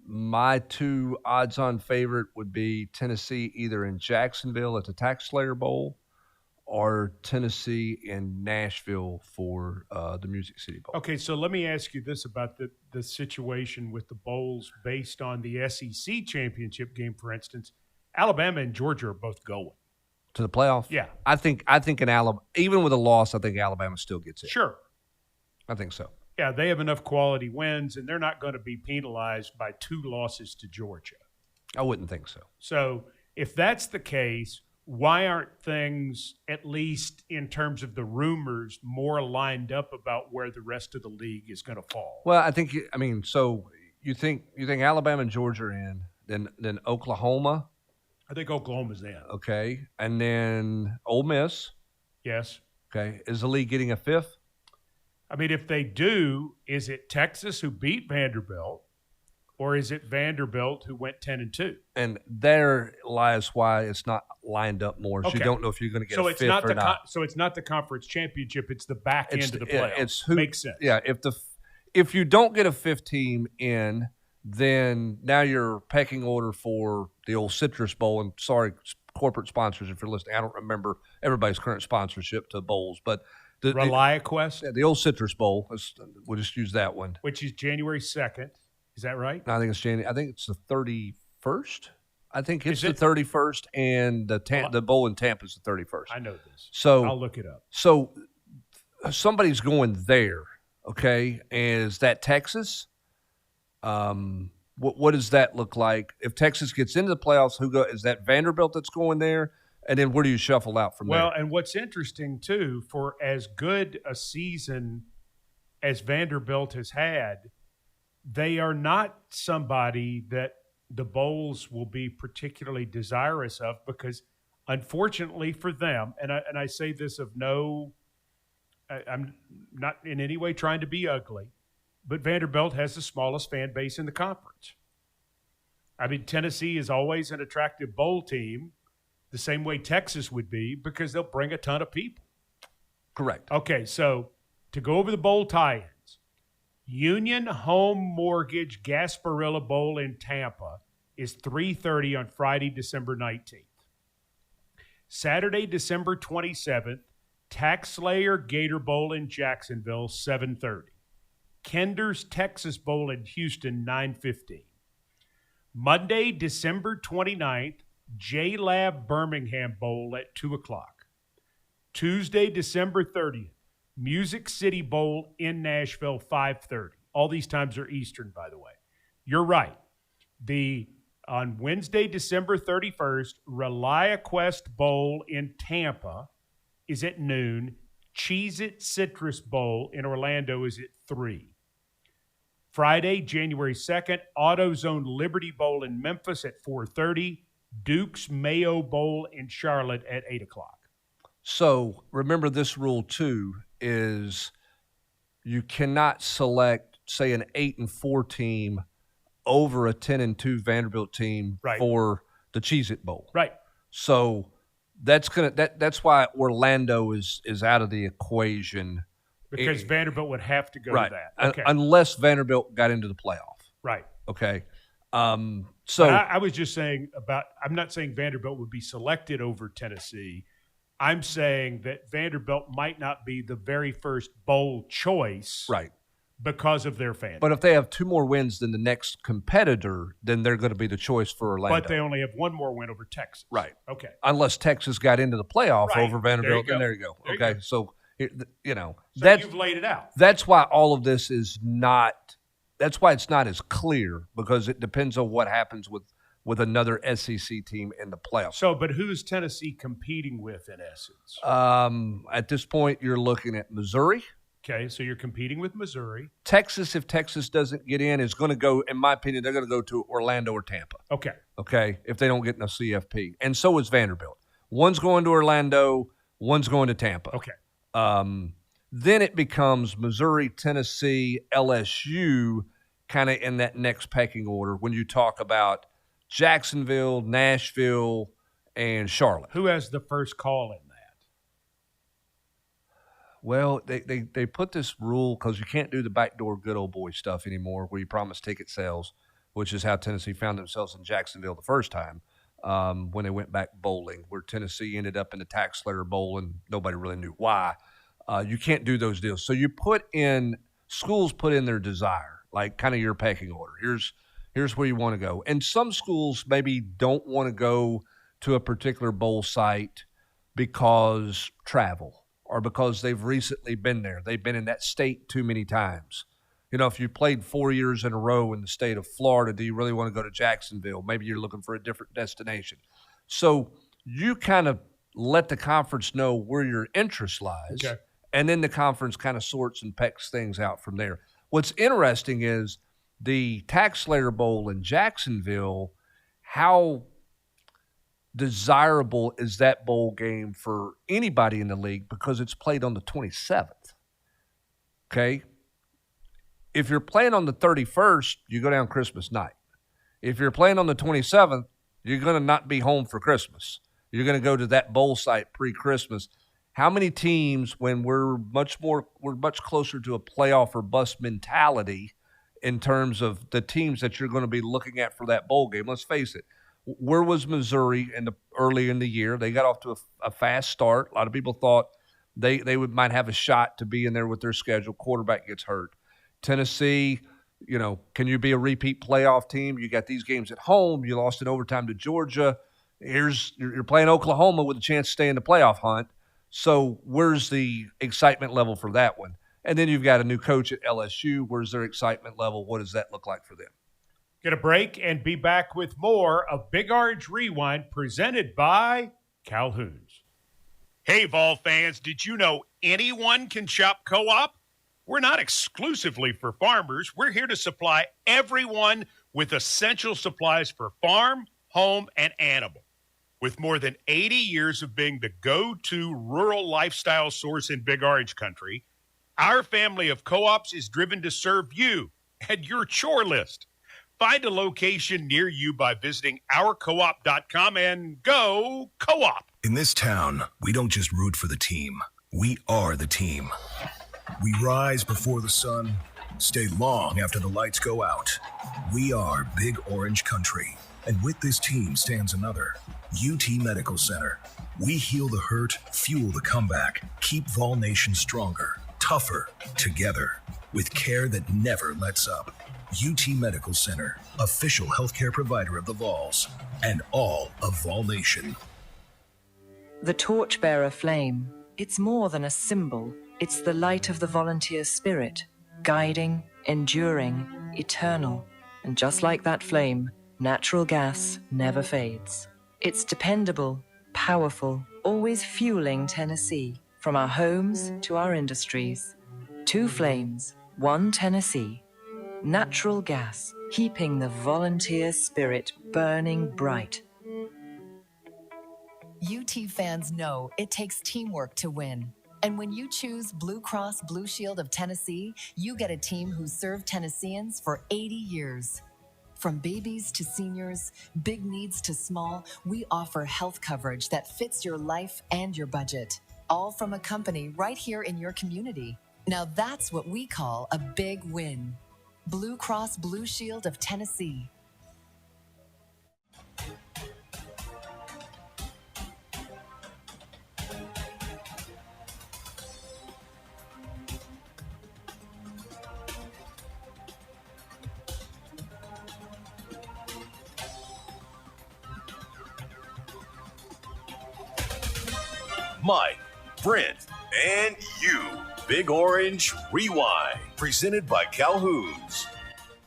my two odds-on favorite would be Tennessee either in Jacksonville at the Tax Slayer Bowl or Tennessee in Nashville for the Music City Bowl. Okay, so let me ask you this about the situation with the bowls based on the SEC championship game, for instance. Alabama and Georgia are both going to the playoff. Yeah, I think in Alabama, even with a loss, I think Alabama still gets it. Sure, I think so. Yeah, they have enough quality wins, and they're not going to be penalized by 2 losses to Georgia. I wouldn't think so. So if that's the case, why aren't things, at least in terms of the rumors, more lined up about where the rest of the league is going to fall? Well, I think so you think Alabama and Georgia are in, then Oklahoma. I think Oklahoma's in. Okay, and then Ole Miss. Yes. Okay, is the league getting a 5th? I mean, if they do, is it Texas who beat Vanderbilt, or is it Vanderbilt who went 10-2? And there lies why it's not lined up more. So you don't know if you're going to get a 5th or not. So it's not the conference championship; it's the back end of the playoffs. It's who makes sense. Yeah, if you don't get a 5th team in, then now you're pecking order for the old Citrus Bowl. And sorry, corporate sponsors, if you're listening, I don't remember everybody's current sponsorship to bowls, but ReliaQuest? The old Citrus Bowl. We'll just use that one. Which is January 2nd. Is that right? No, I think it's January. I think it's the 31st. I think it's the 31st, and the bowl in Tampa is the 31st. I know this. So I'll look it up. So somebody's going there, okay? And is that Texas? What does that look like? If Texas gets into the playoffs, is that Vanderbilt that's going there? And then where do you shuffle out from there? Well, and what's interesting, too, for as good a season as Vanderbilt has had, they are not somebody that the bowls will be particularly desirous of because, unfortunately for them, and I say this I'm not in any way trying to be ugly, but Vanderbilt has the smallest fan base in the conference. I mean, Tennessee is always an attractive bowl team, the same way Texas would be, because they'll bring a ton of people. Correct. Okay, so to go over the bowl tie-ins, Union Home Mortgage Gasparilla Bowl in Tampa is 3:30 on Friday, December 19th. Saturday, December 27th, Taxslayer Gator Bowl in Jacksonville, 7:30. Kinder's Texas Bowl in Houston, 9:15. Monday, December 29th, J-Lab Birmingham Bowl at 2 o'clock. Tuesday, December 30th, Music City Bowl in Nashville, 5:30. All these times are Eastern, by the way. You're right. On Wednesday, December 31st, ReliaQuest Bowl in Tampa is at noon. Cheez-It Citrus Bowl in Orlando is at 3. Friday, January 2nd, AutoZone Liberty Bowl in Memphis at 4:30. Duke's Mayo Bowl in Charlotte at 8 o'clock. So remember this rule too is you cannot select, say, an 8-4 team over a 10-2 Vanderbilt team for the Cheez-It Bowl. Right. So that's why Orlando is out of the equation. Because Vanderbilt would have to go to that. Okay. Unless Vanderbilt got into the playoff. Right. Okay. So I was just saying I'm not saying Vanderbilt would be selected over Tennessee. I'm saying that Vanderbilt might not be the very first bowl choice. Right. Because of their fans. But if they have 2 more wins than the next competitor, then they're going to be the choice for Orlando. But they only have 1 more win over Texas. Right. Okay. Unless Texas got into the playoff over Vanderbilt, then there you go. There okay. you go. So you've laid it out. That's why all of this is not – that's why it's not as clear, because it depends on what happens with another SEC team in the playoffs. So, but who's Tennessee competing with in essence? At this point, you're looking at Missouri. Okay, so you're competing with Missouri. Texas, if Texas doesn't get in, is going to go, in my opinion, they're going to go to Orlando or Tampa. Okay, if they don't get in a CFP. And so is Vanderbilt. One's going to Orlando, one's going to Tampa. Okay. Then it becomes Missouri, Tennessee, LSU, kind of in that next pecking order when you talk about Jacksonville, Nashville, and Charlotte. Who has the first call in that? Well, they put this rule because you can't do the backdoor good old boy stuff anymore where you promise ticket sales, which is how Tennessee found themselves in Jacksonville the first time when they went back bowling, where Tennessee ended up in the Taxslayer Bowl and nobody really knew why. You can't do those deals. So schools put in their desire, like kind of your pecking order. Here's where you want to go. And some schools maybe don't want to go to a particular bowl site because travel, or because they've recently been there. They've been in that state too many times. You know, if you played 4 years in a row in the state of Florida, do you really want to go to Jacksonville? Maybe you're looking for a different destination. So you kind of let the conference know where your interest lies, and then the conference kind of sorts and pecks things out from there. What's interesting is the Taxslayer Bowl in Jacksonville, how desirable is that bowl game for anybody in the league because it's played on the 27th. Okay? If you're playing on the 31st, you go down Christmas night. If you're playing on the 27th, you're going to not be home for Christmas. You're going to go to that bowl site pre-Christmas. How many teams, when we're much closer to a playoff or bust mentality in terms of the teams that you're going to be looking at for that bowl game? Let's face it. Where was Missouri early in the year? They got off to a fast start. A lot of people thought they might have a shot to be in there with their schedule. Quarterback gets hurt. Tennessee, can you be a repeat playoff team? You got these games at home. You lost in overtime to Georgia. You're playing Oklahoma with a chance to stay in the playoff hunt. So where's the excitement level for that one? And then you've got a new coach at LSU. Where's their excitement level? What does that look like for them? Get a break and be back with more of Big Orange Rewind presented by Calhoun's. Hey, Vol fans, did you know anyone can shop Co-op? We're not exclusively for farmers. We're here to supply everyone with essential supplies for farm, home, and animal. With more than 80 years of being the go-to rural lifestyle source in Big Orange Country, our family of co-ops is driven to serve you and your chore list. Find a location near you by visiting ourcoop.com and go Co-op. In this town, we don't just root for the team. We are the team. We rise before the sun, stay long after the lights go out. We are Big Orange Country, and with this team stands another, UT Medical Center. We heal the hurt, fuel the comeback, keep Vol Nation stronger, tougher, together, with care that never lets up. UT Medical Center, official healthcare provider of the Vols, and all of Vol Nation. The torchbearer flame. It's more than a symbol. It's the light of the volunteer spirit, guiding, enduring, eternal. And just like that flame, natural gas never fades. It's dependable, powerful, always fueling Tennessee, from our homes to our industries. 2 flames, 1 Tennessee. Natural gas, keeping the volunteer spirit burning bright. UT fans know it takes teamwork to win. And when you choose Blue Cross Blue Shield of Tennessee, you get a team who served Tennesseans for 80 years. From babies to seniors, big needs to small, we offer health coverage that fits your life and your budget. All from a company right here in your community. Now that's what we call a big win. Blue Cross Blue Shield of Tennessee. Mike, Brent, and you. Big Orange Rewind, presented by Calhoun's.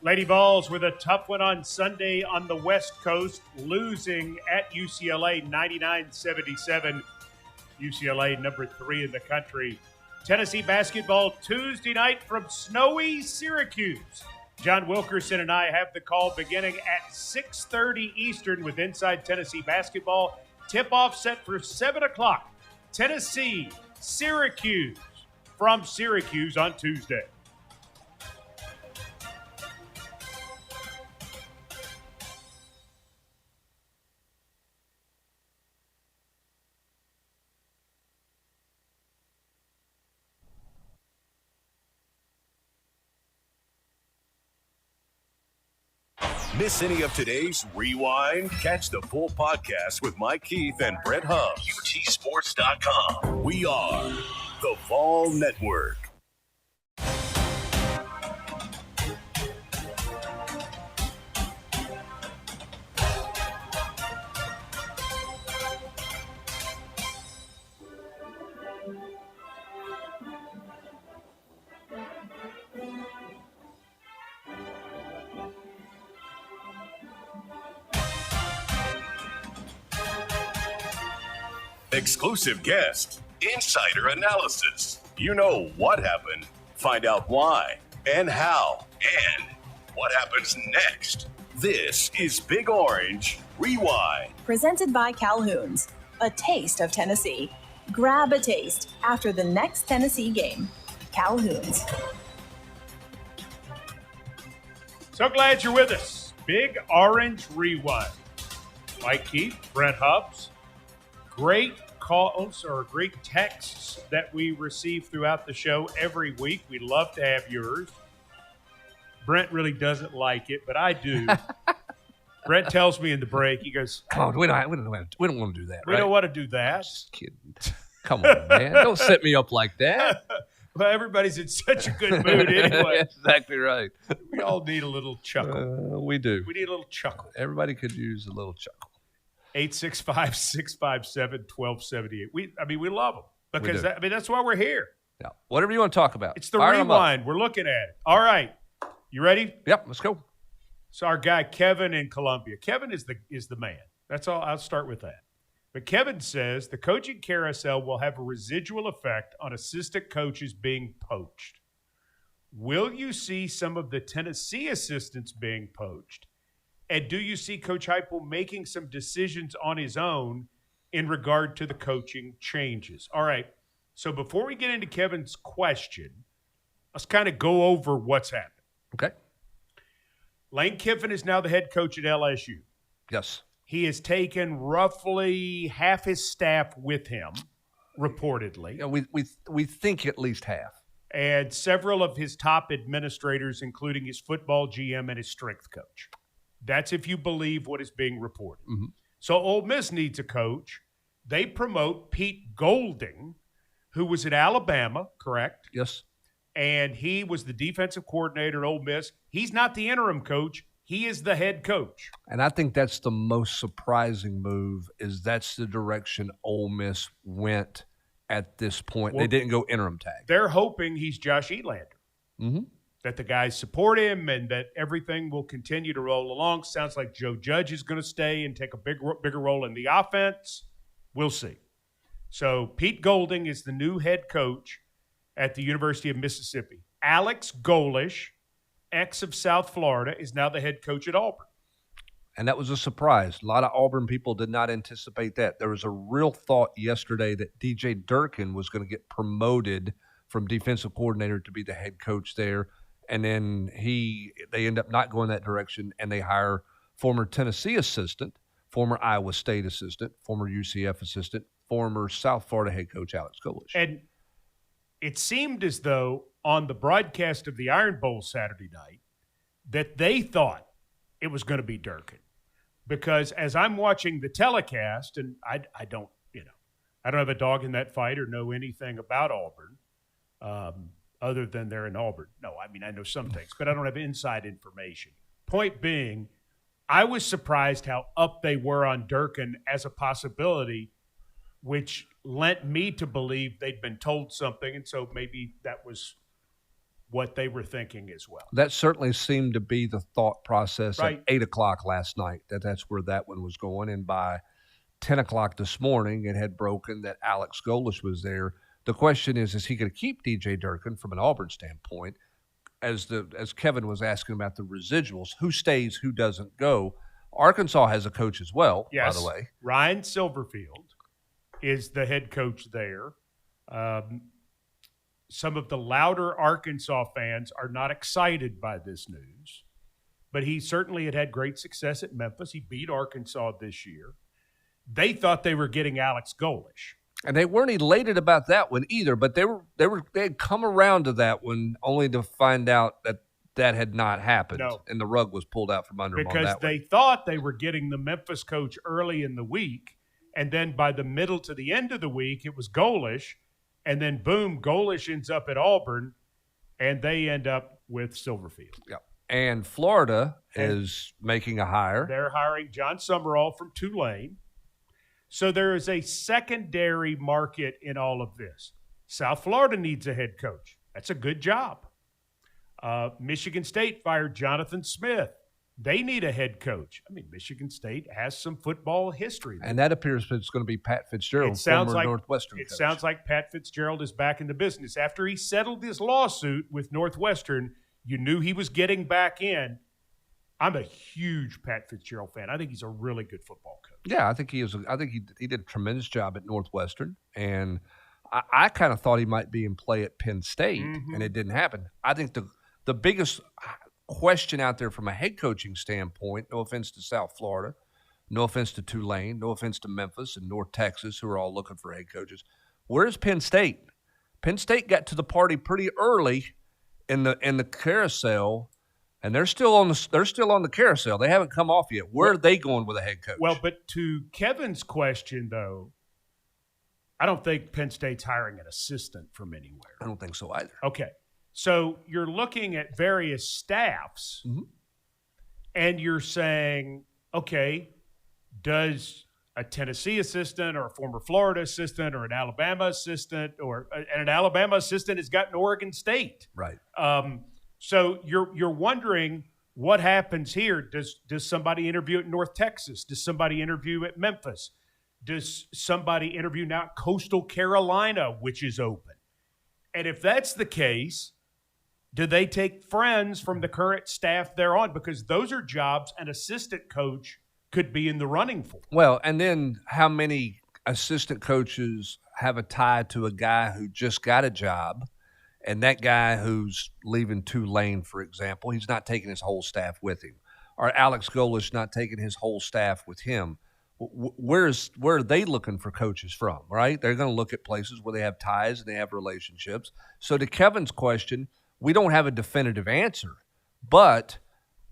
Lady Vols with a tough one on Sunday on the West Coast, losing at UCLA 99-77. UCLA number 3 in the country. Tennessee basketball Tuesday night from snowy Syracuse. John Wilkerson and I have the call beginning at 6:30 Eastern with Inside Tennessee Basketball. Tip-off set for 7 o'clock. Tennessee, Syracuse, from Syracuse on Tuesday. Miss any of today's Rewind? Catch the full podcast with Mike Keith and Brett Hubbs. UTSports.com. We are the Vol Network. Exclusive guest, insider analysis. You know what happened, find out why and how, and what happens next. This is Big Orange Rewind. Presented by Calhoun's, a taste of Tennessee. Grab a taste after the next Tennessee game. Calhoun's. So glad you're with us. Big Orange Rewind. Mike Keith, Brent Hubbs. Great calls or great texts that we receive throughout the show every week. We love to have yours. Brent really doesn't like it, but I do. Brent tells me in the break, he goes, "Come on, we don't want to do that. We don't want to do that." Just kidding. Come on, man. Don't set me up like that. Well, everybody's in such a good mood anyway. That's exactly right. We all need a little chuckle. We do. We need a little chuckle. Everybody could use a little chuckle. 865-657-1278. We love them because that's why we're here. Yeah. Whatever you want to talk about. It's the rewind. We're looking at it. All right. You ready? Yep. Let's go. So our guy Kevin in Columbia. Kevin is the man. That's all. I'll start with that. But Kevin says the coaching carousel will have a residual effect on assistant coaches being poached. Will you see some of the Tennessee assistants being poached? And do you see Coach Heupel making some decisions on his own in regard to the coaching changes? All right. So before we get into Kevin's question, let's kind of go over what's happened. Okay. Lane Kiffin is now the head coach at LSU. Yes. He has taken roughly half his staff with him, reportedly. Yeah, we think at least half. and several of his top administrators, including his football GM and his strength coach. That's if you believe what is being reported. Mm-hmm. So Ole Miss needs a coach. They promote Pete Golding, who was at Alabama, correct? Yes. And he was the defensive coordinator at Ole Miss. He's not the interim coach. He is the head coach. And I think that's the most surprising move, is that's the direction Ole Miss went at this point. Well, they didn't go interim tag. They're hoping he's Josh Elander, Mm-hmm. that the guys support him and that everything will continue to roll along. Sounds like Joe Judge is going to stay and take a bigger role in the offense. We'll see. So Pete Golding is the new head coach at the University of Mississippi. Alex Golesh, ex of South Florida, is now the head coach at Auburn. And that was a surprise. A lot of Auburn people did not anticipate that. There was a real thought yesterday that DJ Durkin was going to get promoted from defensive coordinator to be the head coach there. And then they end up not going that direction, and they hire former Tennessee assistant, former Iowa State assistant, former UCF assistant, former South Florida head coach Alex Golesh. And it seemed as though on the broadcast of the Iron Bowl Saturday night that they thought it was going to be Durkin. Because as I'm watching the telecast, and I don't have a dog in that fight or know anything about Auburn, other than they're in Auburn. No, I mean, I know some things, but I don't have inside information. Point being, I was surprised how up they were on Durkin as a possibility, which lent me to believe they'd been told something, and so maybe that was what they were thinking as well. That certainly seemed to be the thought process Right. at 8 o'clock last night, that's where that one was going. And by 10 o'clock this morning, it had broken that Alex Golesh was there. The question is he going to keep DJ Durkin from an Auburn standpoint? As Kevin was asking about the residuals, who stays, who doesn't go. Arkansas has a coach as well, Yes. by the way. Ryan Silverfield is the head coach there. Some of the louder Arkansas fans are not excited by this news, but he certainly had great success at Memphis. He beat Arkansas this year. They thought they were getting Alex Golesh. And they weren't elated about that one either, but they had come around to that one only to find out that had not happened. No. And the rug was pulled out from under them on Because that they one. thought they were getting the Memphis coach early in the week, and then by the middle to the end of the week, it was Golesh, and then boom, Golesh ends up at Auburn, and they end up with Silverfield. Yeah. And Florida is making a hire. They're hiring John Summerall from Tulane. So there is a secondary market in all of this. South Florida needs a head coach. That's a good job. Michigan State fired Jonathan Smith. They need a head coach. I mean, Michigan State has some football history. And that appears it's going to be Pat Fitzgerald, It sounds former like Northwestern It coach. sounds like Pat Fitzgerald is back in the business. After he settled his lawsuit with Northwestern, you knew he was getting back in. I'm a huge Pat Fitzgerald fan. I think he's a really good football coach. Yeah, I think he is. I think he did a tremendous job at Northwestern, and I kind of thought he might be in play at Penn State, and it didn't happen. I think the biggest question out there from a head coaching standpoint, no offense to South Florida, no offense to Tulane, no offense to Memphis and North Texas, who are all looking for head coaches, where's Penn State? Penn State got to the party pretty early in the carousel. And they're still on the carousel. They haven't come off yet. Where are they going with a head coach? Well, but to Kevin's question, though, I don't think Penn State's hiring an assistant from anywhere. I don't think so either. Okay. So you're looking at various staffs, and you're saying, okay, does a Tennessee assistant or a former Florida assistant or an Alabama assistant and an Alabama assistant has gotten Oregon State. Right. So you're wondering what happens here. Does somebody interview at North Texas? Does somebody interview at Memphis? Does somebody interview now at Coastal Carolina, which is open? And if that's the case, do they take friends from the current staff they're on? Because those are jobs an assistant coach could be in the running for. Well, and then how many assistant coaches have a tie to a guy who just got a job? And that guy who's leaving Tulane, for example, he's not taking his whole staff with him. Or Alex Golesh not taking his whole staff with him. where are they looking for coaches from, right? They're going to look at places where they have ties and they have relationships. So to Kevin's question, we don't have a definitive answer, but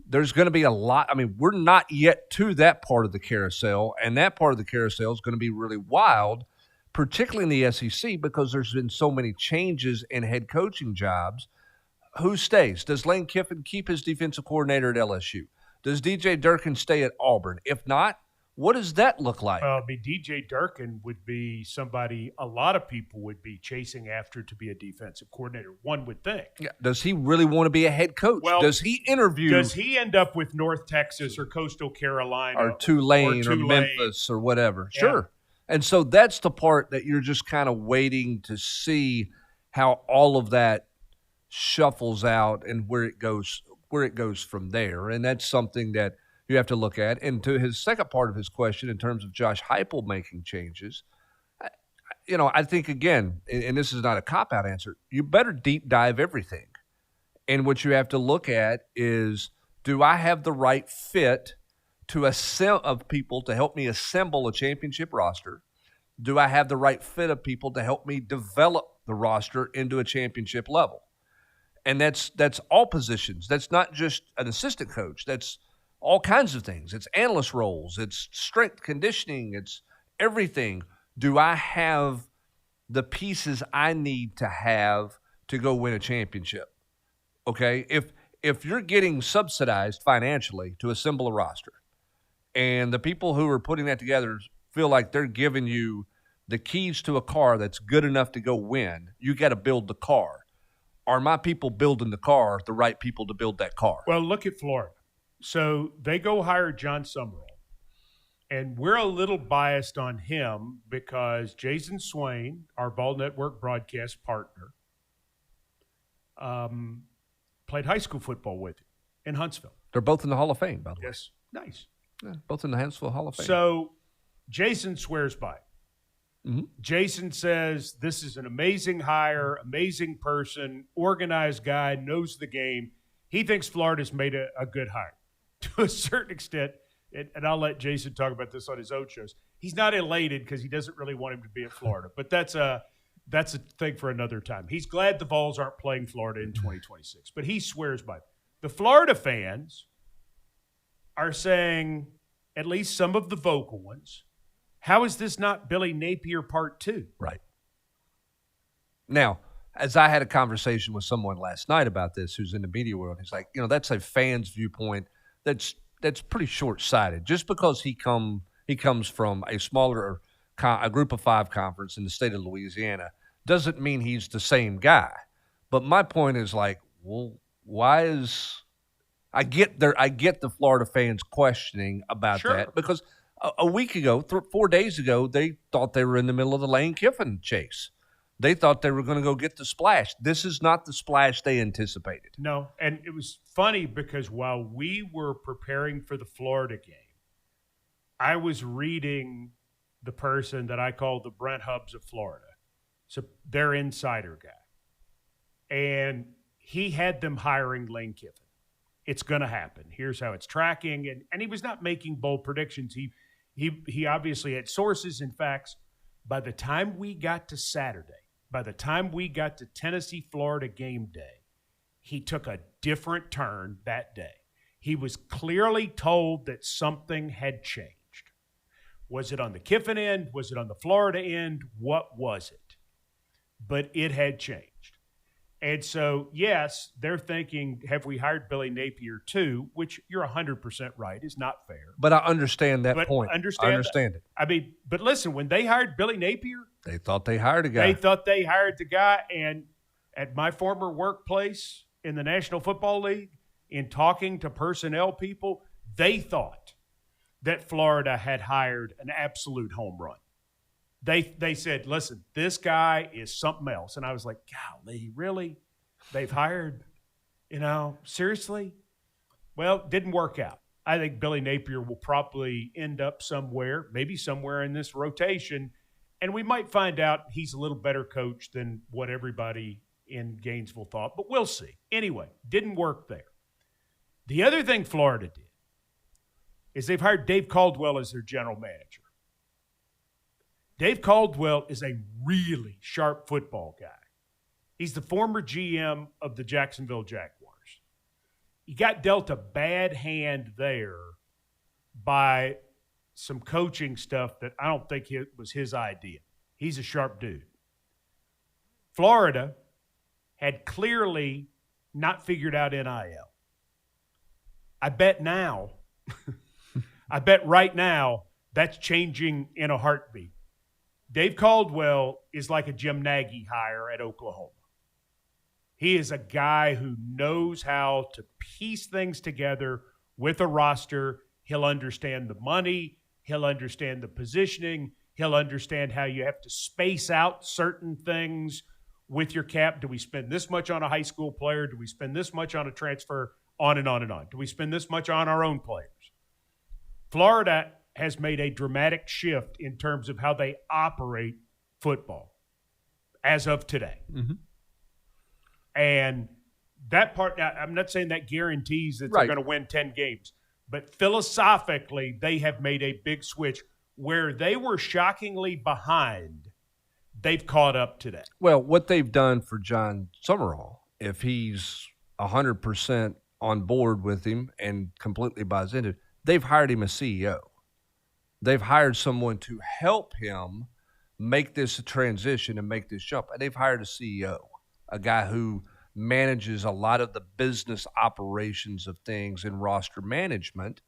there's going to be a lot. I mean, we're not yet to that part of the carousel, and that part of the carousel is going to be really wild, particularly in the SEC, because there's been so many changes in head coaching jobs. Who stays? Does Lane Kiffin keep his defensive coordinator at LSU? Does DJ Durkin stay at Auburn? If not, what does that look like? Well, I mean, DJ Durkin would be somebody a lot of people would be chasing after to be a defensive coordinator, one would think. Yeah. Does he really want to be a head coach? Well, does he interview? Does he end up with North Texas or Coastal Carolina or Tulane or Memphis or whatever? Yeah. Sure. And so that's the part that you're just kind of waiting to see how all of that shuffles out and where it goes from there. And that's something that you have to look at. And to his second part of his question, in terms of Josh Heupel making changes, I think, again, and this is not a cop-out answer, you better deep dive everything. And what you have to look at is, do I have the right fit of people to help me assemble a championship roster? Do I have the right fit of people to help me develop the roster into a championship level? And that's all positions. That's not just an assistant coach. That's all kinds of things. It's analyst roles. It's strength conditioning. It's everything. Do I have the pieces I need to have to go win a championship? Okay? If you're getting subsidized financially to assemble a roster, and the people who are putting that together feel like they're giving you the keys to a car that's good enough to go win, you got to build the car. Are my people building the car the right people to build that car? Well, look at Florida. So they go hire John Summerall, and we're a little biased on him because Jason Swain, our Ball Network broadcast partner, played high school football with him in Huntsville. They're both in the Hall of Fame, by the way. Yes, nice. Yeah, both in the Huntsville Hall of Fame. So Jason swears by it. Mm-hmm. Jason says this is an amazing hire, amazing person, organized guy, knows the game. He thinks Florida's made a good hire. To a certain extent, and I'll let Jason talk about this on his own shows, he's not elated because he doesn't really want him to be at Florida. But that's a thing for another time. He's glad the Vols aren't playing Florida in 2026. But he swears by it. The Florida fans are saying, at least some of the vocal ones, how is this not Billy Napier Part 2? Right. Now, as I had a conversation with someone last night about this who's in the media world, he's like, that's a fan's viewpoint that's pretty short-sighted. Just because he comes from a smaller a group of 5 conference in the state of Louisiana doesn't mean he's the same guy. But my point is like, well, why is – I get the Florida fans questioning about that because a week ago, 4 days ago, they thought they were in the middle of the Lane Kiffin chase. They thought they were going to go get the splash. This is not the splash they anticipated. No, and it was funny because while we were preparing for the Florida game, I was reading the person that I call the Brent Hubbs of Florida. So their insider guy. And he had them hiring Lane Kiffin. It's going to happen. Here's how it's tracking. And he was not making bold predictions. He obviously had sources and facts. By the time we got to Saturday, by the time we got to Tennessee-Florida game day, he took a different turn that day. He was clearly told that something had changed. Was it on the Kiffin end? Was it on the Florida end? What was it? But it had changed. And so, yes, they're thinking, have we hired Billy Napier too? Which you're 100% right, is not fair. But I understand that point. I understand it. I mean, but listen, when they hired Billy Napier, they thought they hired a guy. They thought they hired the guy. And at my former workplace in the National Football League, in talking to personnel people, they thought that Florida had hired an absolute home run. They said, listen, this guy is something else. And I was like, golly, really? They've hired, seriously? Well, it didn't work out. I think Billy Napier will probably end up somewhere, maybe somewhere in this rotation. And we might find out he's a little better coach than what everybody in Gainesville thought. But we'll see. Anyway, didn't work there. The other thing Florida did is they've hired Dave Caldwell as their general manager. Dave Caldwell is a really sharp football guy. He's the former GM of the Jacksonville Jaguars. He got dealt a bad hand there by some coaching stuff that I don't think it was his idea. He's a sharp dude. Florida had clearly not figured out NIL. I bet right now that's changing in a heartbeat. Dave Caldwell is like a Jim Nagy hire at Oklahoma. He is a guy who knows how to piece things together with a roster. He'll understand the money. He'll understand the positioning. He'll understand how you have to space out certain things with your cap. Do we spend this much on a high school player? Do we spend this much on a transfer? On and on and on. Do we spend this much on our own players? Florida has made a dramatic shift in terms of how they operate football as of today. Mm-hmm. And that part, now, I'm not saying that guarantees that Right. they're going to win 10 games, but philosophically, they have made a big switch where they were shockingly behind. They've caught up today. Well, what they've done for John Summerall, if he's 100% on board with him and completely buys into it, they've hired him a CEO. They've hired someone to help him make this a transition and make this jump. And they've hired a CEO, a guy who manages a lot of the business operations of things in roster management.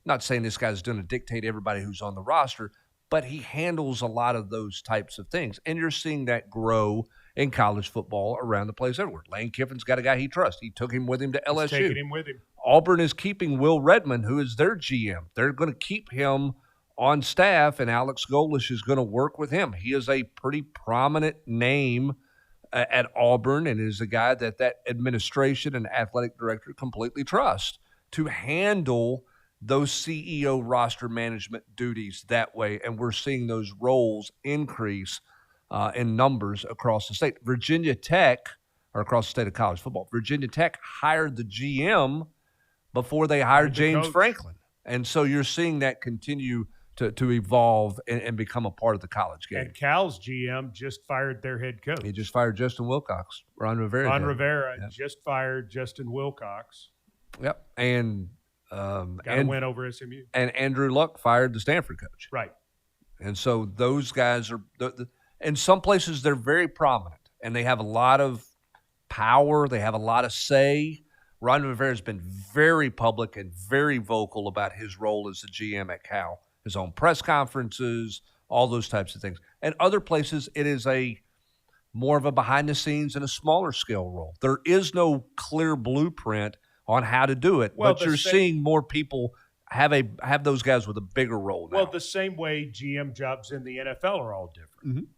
Not saying this guy's going to dictate everybody who's on the roster, but he handles a lot of those types of things. And you're seeing that grow in college football around the place everywhere. Lane Kiffin's got a guy he trusts. He took him with him to LSU. He's taking him with him. Auburn is keeping Will Redmond, who is their GM. They're going to keep him on staff, and Alex Golesh is going to work with him. He is a pretty prominent name at Auburn and is a guy that administration and athletic director completely trust to handle those CEO roster management duties that way. And we're seeing those roles increase in numbers across the state. Virginia Tech, or across the state of college football, Virginia Tech hired the GM before they hired James Franklin. And so you're seeing that continue to evolve and become a part of the college game. And Cal's GM just fired their head coach. He just fired Justin Wilcox. Ron Rivera just fired Justin Wilcox. Yep. And got a win over SMU. And Andrew Luck fired the Stanford coach. Right. And so those guys are in some places they're very prominent and they have a lot of power. They have a lot of say. Ron Rivera has been very public and very vocal about his role as the GM at Cal, his own press conferences, all those types of things. And other places, it is a more of a behind the scenes and a smaller scale role. There is no clear blueprint on how to do it, but you're seeing more people have those guys with a bigger role now. Well, the same way GM jobs in the NFL are all different. Mm-hmm.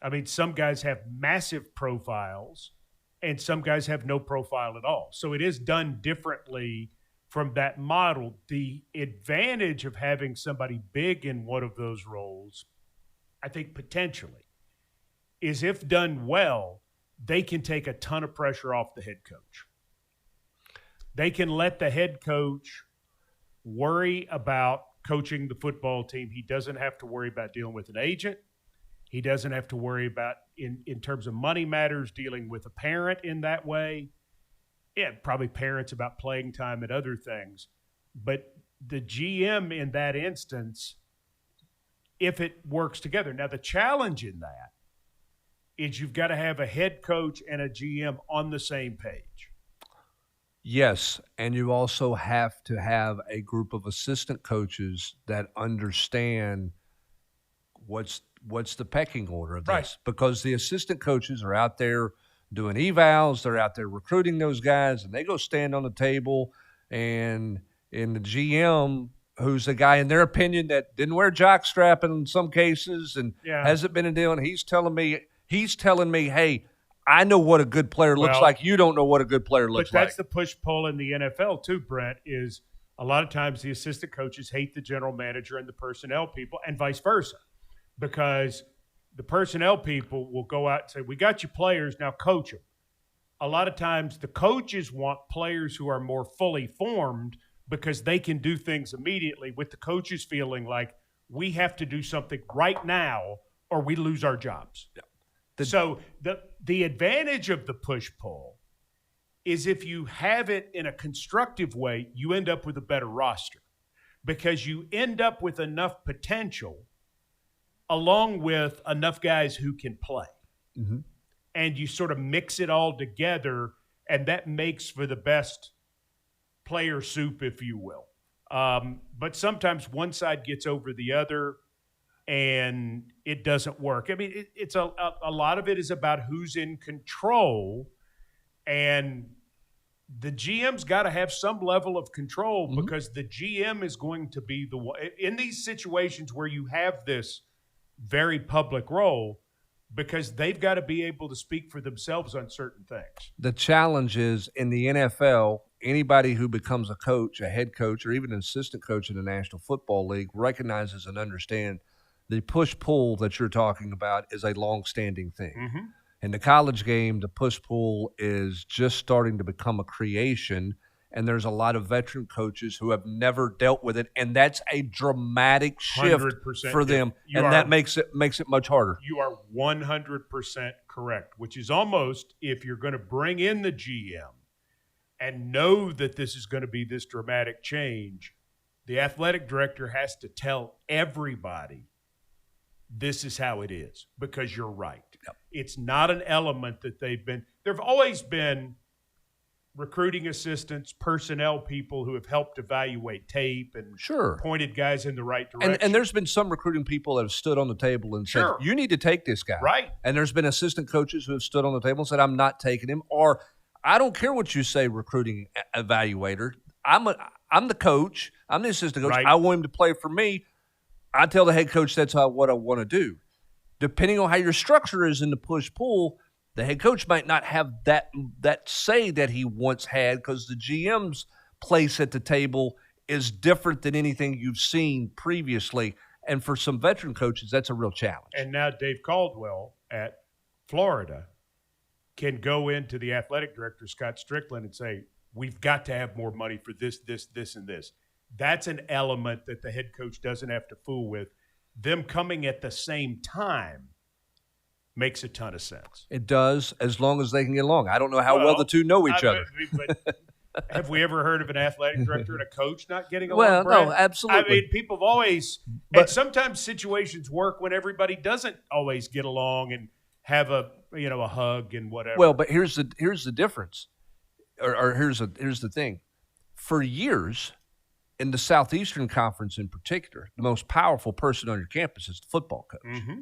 I mean, some guys have massive profiles and some guys have no profile at all. So it is done differently from that model. The advantage of having somebody big in one of those roles, I think potentially, is if done well, they can take a ton of pressure off the head coach. They can let the head coach worry about coaching the football team. He doesn't have to worry about dealing with an agent. He doesn't have to worry about, in terms of money matters, dealing with a parent in that way. Yeah, probably parents about playing time and other things. But the GM in that instance, if it works together. Now, the challenge in that is you've got to have a head coach and a GM on the same page. Yes, and you also have to have a group of assistant coaches that understand what's the pecking order of this. Right. Because the assistant coaches are out there doing evals, they're out there recruiting those guys, and they go stand on the table, and the GM, who's a guy in their opinion that didn't wear jockstrap in some cases and hasn't been a deal, and he's telling me, hey, I know what a good player looks like. You don't know what a good player looks like. But that's the push-pull in the NFL too, Brent, is a lot of times the assistant coaches hate the general manager and the personnel people and vice versa, because the personnel people will go out and say, we got you players, now coach them. A lot of times the coaches want players who are more fully formed because they can do things immediately, with the coaches feeling like we have to do something right now or we lose our jobs. Yeah. So the advantage of the push-pull is if you have it in a constructive way, you end up with a better roster because you end up with enough potential along with enough guys who can play. Mm-hmm. And you sort of mix it all together, and that makes for the best player soup, if you will. But sometimes one side gets over the other, and it doesn't work. I mean, it's a lot of it is about who's in control, and the GM's got to have some level of control because the GM is going to be the one in these situations where you have this very public role, because they've got to be able to speak for themselves on certain things. The challenge is in the NFL, anybody who becomes a coach, a head coach, or even an assistant coach in the National Football League recognizes and understands the push-pull that you're talking about is a long-standing thing. Mm-hmm. In the college game, the push-pull is just starting to become a creation, and there's a lot of veteran coaches who have never dealt with it, and that's a dramatic shift 100% for them, and that makes it much harder. You are 100% correct, which is almost, if you're going to bring in the GM and know that this is going to be this dramatic change, the athletic director has to tell everybody this is how it is, because you're right. Yep. It's not an element that there have always been recruiting assistants, personnel people who have helped evaluate tape and pointed guys in the right direction. And there's been some recruiting people that have stood on the table and said, you need to take this guy. Right. And there's been assistant coaches who have stood on the table and said, I'm not taking him. Or I don't care what you say, recruiting evaluator. I'm the coach. I'm the assistant coach. Right. I want him to play for me. I tell the head coach that's what I want to do. Depending on how your structure is in the push-pull, the head coach might not have that say that he once had, because the GM's place at the table is different than anything you've seen previously. And for some veteran coaches, that's a real challenge. And now Dave Caldwell at Florida can go into the athletic director, Scott Strickland, and say, we've got to have more money for this, and this. That's an element that the head coach doesn't have to fool with. Them coming at the same time makes a ton of sense. It does, as long as they can get along. I don't know how well the two know each other. But have we ever heard of an athletic director and a coach not getting along? Well, Brad? no, absolutely. I mean, people have always – and sometimes situations work when everybody doesn't always get along and have a hug and whatever. Well, but here's the difference, or here's the thing. For years, in the Southeastern Conference in particular, the most powerful person on your campus is the football coach. Mm-hmm.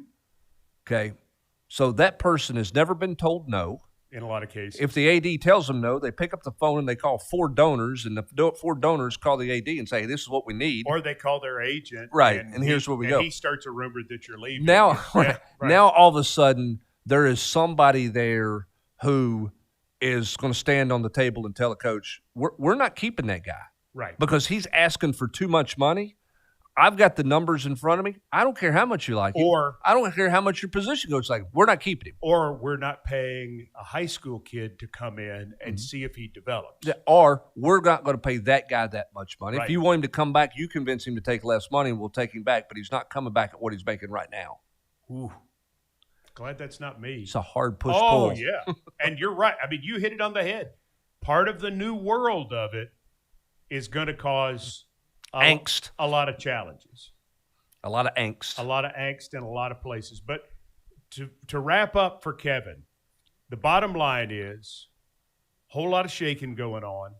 Okay? So that person has never been told no. In a lot of cases. If the AD tells them no, they pick up the phone and they call 4 donors, and the 4 donors call the AD and say, hey, this is what we need. Or they call their agent. Right, and here's where we go. He starts a rumor that you're leaving. Now, right. Now all of a sudden, there is somebody there who is going to stand on the table and tell the coach, we're not keeping that guy. Right. Because he's asking for too much money. I've got the numbers in front of me. I don't care how much you like him. Or I don't care how much your position coach like. We're not keeping him. Or we're not paying a high school kid to come in and see if he develops. Or we're not going to pay that guy that much money. Right. If you want him to come back, you convince him to take less money and we'll take him back, but he's not coming back at what he's making right now. Ooh. Glad that's not me. It's a hard push-pull. Oh, yeah. And you're right. I mean, you hit it on the head. Part of the new world of it is going to cause angst, a lot of challenges. A lot of angst. A lot of angst in a lot of places. But to wrap up for Kevin, the bottom line is a whole lot of shaking going on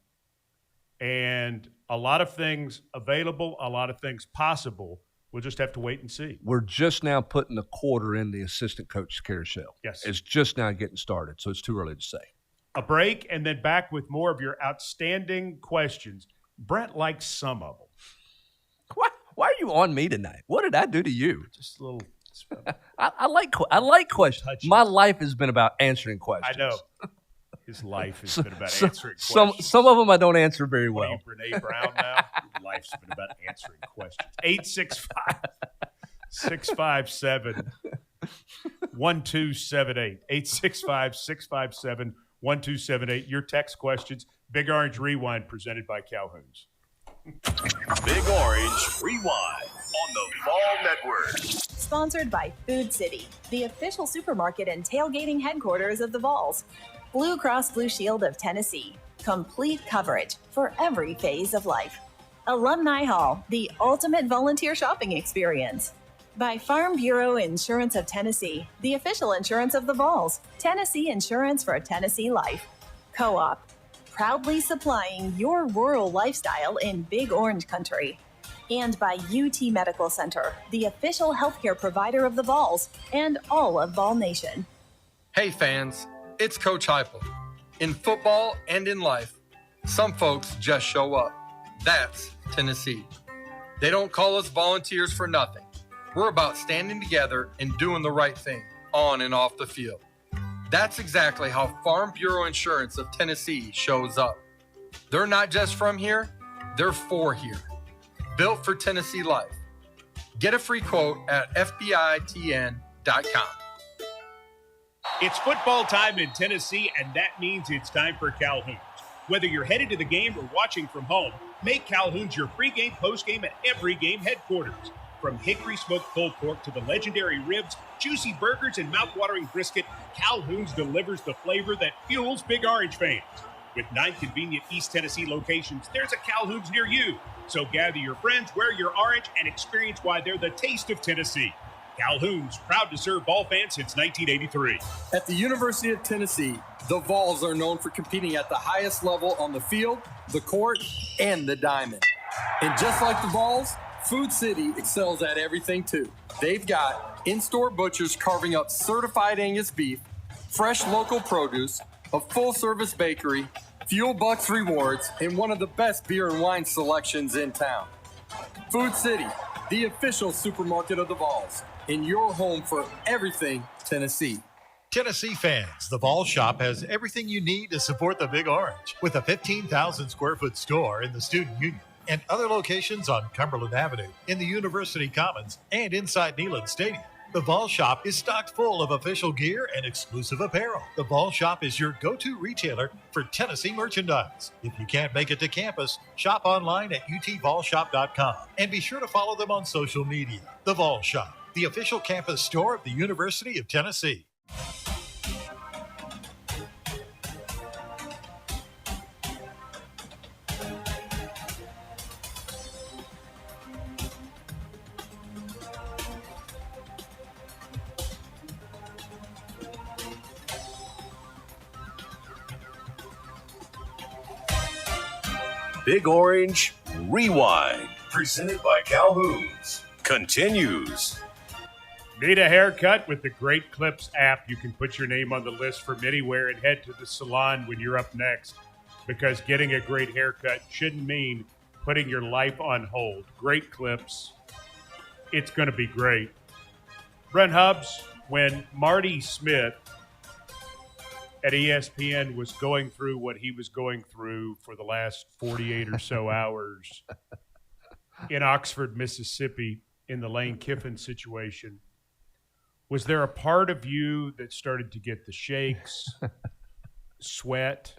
and a lot of things available, a lot of things possible. We'll just have to wait and see. We're just now putting a quarter in the assistant coach's carousel. Yes. It's just now getting started, so it's too early to say. A break and then back with more of your outstanding questions. Brent likes some of them. Why are you on me tonight? What did I do to you? Just a little. I like questions. My life has been about answering questions. I know. His life has been about answering questions. Some of them I don't answer very well. Are you Brene Brown now? Your life's been about answering questions. 865-657-1278. 865-657-1278. Your text questions. Big Orange Rewind presented by Calhoun's. Big Orange Rewind on the Vol Network. Sponsored by Food City, the official supermarket and tailgating headquarters of the Vols. Blue Cross Blue Shield of Tennessee. Complete coverage for every phase of life. Alumni Hall, the ultimate volunteer shopping experience. By Farm Bureau Insurance of Tennessee, the official insurance of the Vols. Tennessee Insurance for Tennessee Life. Co-op, proudly supplying your rural lifestyle in Big Orange Country. And by UT Medical Center, the official healthcare provider of the Vols and all of Vol Nation. Hey fans, it's Coach Heupel. In football and in life, some folks just show up. That's Tennessee. They don't call us volunteers for nothing. We're about standing together and doing the right thing on and off the field. That's exactly how Farm Bureau Insurance of Tennessee shows up. They're not just from here, they're for here. Built for Tennessee life. Get a free quote at FBITN.com. It's football time in Tennessee, and that means it's time for Calhoun's. Whether you're headed to the game or watching from home, make Calhoun's your pregame, postgame, and every game headquarters. From hickory smoked pulled pork to the legendary ribs, juicy burgers, and mouthwatering brisket, Calhoun's delivers the flavor that fuels Big Orange fans. With 9 convenient East Tennessee locations, there's a Calhoun's near you. So gather your friends, wear your orange, and experience why they're the taste of Tennessee. Calhoun's, proud to serve Vol fans since 1983. At the University of Tennessee, the Vols are known for competing at the highest level on the field, the court, and the diamond. And just like the Vols, Food City excels at everything too. They've got in-store butchers carving up certified Angus beef, fresh local produce, a full-service bakery, Fuel Bucks rewards, and one of the best beer and wine selections in town. Food City, the official supermarket of the Vols, and your home for everything Tennessee. Tennessee fans, the Vol Shop has everything you need to support the Big Orange with a 15,000 square foot store in the Student Union and other locations on Cumberland Avenue, in the University Commons, and inside Neyland Stadium. The Vol Shop is stocked full of official gear and exclusive apparel. The Vol Shop is your go-to retailer for Tennessee merchandise. If you can't make it to campus, shop online at utvolshop.com and be sure to follow them on social media. The Vol Shop, the official campus store of the University of Tennessee. Big Orange Rewind, presented by Calhoun's, continues. Need a haircut? With the Great Clips app, you can put your name on the list from anywhere and head to the salon when you're up next, because getting a great haircut shouldn't mean putting your life on hold. Great Clips, it's going to be great. Brent Hubbs, when Marty Smith at ESPN was going through what he was going through for the last 48 or so hours in Oxford, Mississippi, in the Lane Kiffin situation, was there a part of you that started to get the shakes, sweat,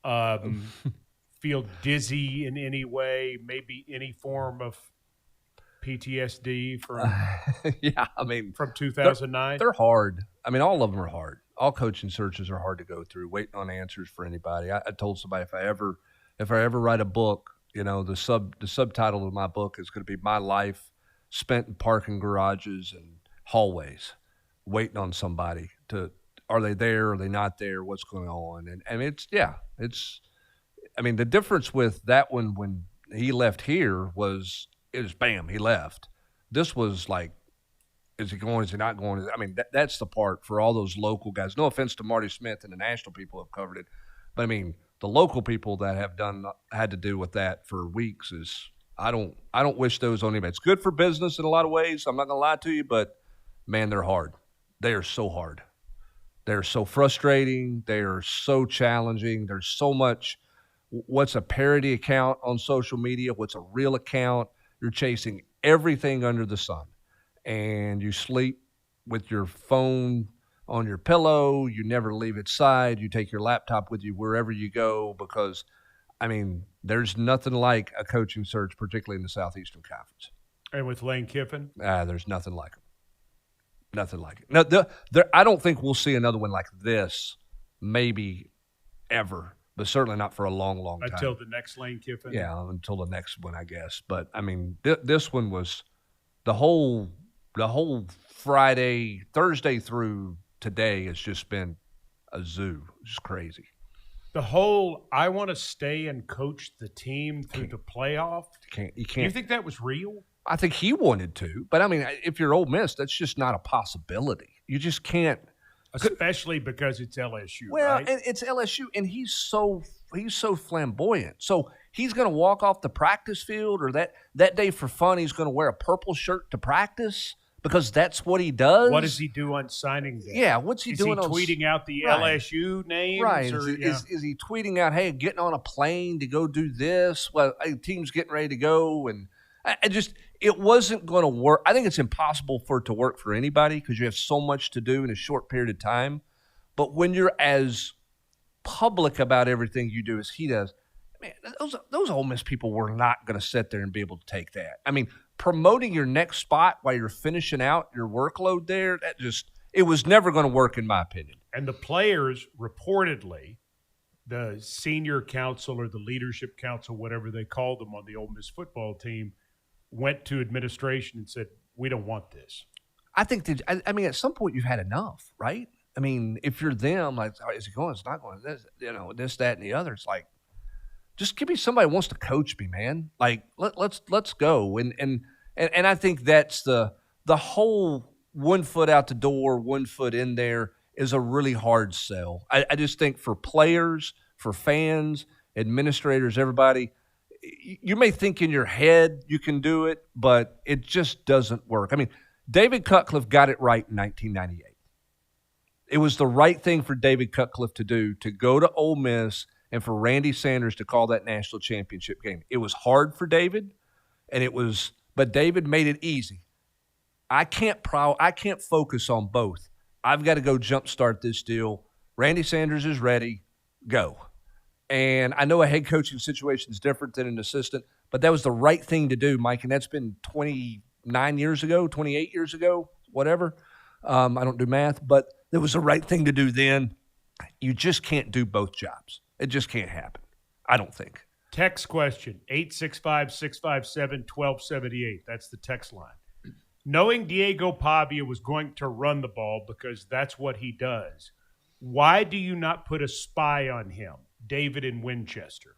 feel dizzy in any way, maybe any form of PTSD from from 2009? They're hard. I mean, all of them are hard. All coaching searches are hard to go through, waiting on answers for anybody. I told somebody if I ever write a book, the subtitle of my book is going to be My Life Spent in Parking Garages and Hallways, waiting on somebody to, are they there? Are they not there? What's going on? And the difference with that one when he left here was bam, he left. This was like, is he going? Is he not going? I mean, that's the part for all those local guys. No offense to Marty Smith and the national people who have covered it, but I mean, the local people that have had to do with that for weeks is I don't wish those on anybody. It's good for business in a lot of ways. I'm not gonna lie to you, but man, they're hard. They are so hard. They're so frustrating. They are so challenging. There's so much. What's a parody account on social media? What's a real account? You're chasing everything under the sun. And you sleep with your phone on your pillow. You never leave its side. You take your laptop with you wherever you go, because I mean, there's nothing like a coaching search, particularly in the Southeastern Conference. And with Lane Kiffin? There's nothing like him. Nothing like it. No, I don't think we'll see another one like this, maybe ever, but certainly not for a long, long time. Until the next Lane Kiffin? Yeah, until the next one, I guess. But, I mean, this one was the whole Friday, Thursday through today has just been a zoo. Just crazy. The whole I want to stay and coach the team through the playoff. You can't. Do you think that was real? I think he wanted to, but I mean, if you're Ole Miss, that's just not a possibility. You just can't, especially because it's LSU. Well, right? and it's LSU, and he's so flamboyant. So he's going to walk off the practice field, or that day for fun, he's going to wear a purple shirt to practice because that's what he does. What does he do on signing day? Yeah, what's he doing? Is he tweeting out the LSU names? Right. Or, is he tweeting out, hey, getting on a plane to go do this? Well, hey, team's getting ready to go, and it wasn't going to work. I think it's impossible for it to work for anybody because you have so much to do in a short period of time. But when you're as public about everything you do as he does, man, those Ole Miss people were not going to sit there and be able to take that. I mean, promoting your next spot while you're finishing out your workload there, it was never going to work in my opinion. And the players reportedly, the senior council or the leadership council, whatever they call them on the Ole Miss football team, went to administration and said, we don't want this. I think I mean, at some point you've had enough, right? I mean, if you're them, like, is it going? It's not going. This, that, and the other. It's like, just give me somebody who wants to coach me, man. Like, let's go. And I think that's the whole 1 foot out the door, 1 foot in there is a really hard sell. I just think for players, for fans, administrators, everybody, you may think in your head you can do it, but it just doesn't work. I mean, David Cutcliffe got it right in 1998. It was the right thing for David Cutcliffe to do, to go to Ole Miss and for Randy Sanders to call that national championship game. It was hard for David, but David made it easy. I can't focus on both. I've got to go jumpstart this deal. Randy Sanders is ready. Go. And I know a head coaching situation is different than an assistant, but that was the right thing to do, Mike, and that's been 29 years ago, 28 years ago, whatever. I don't do math, but it was the right thing to do then. You just can't do both jobs. It just can't happen, I don't think. Text question, 865-657-1278. That's the text line. Knowing Diego Pavia was going to run the ball because that's what he does, why do you not put a spy on him? David in Winchester.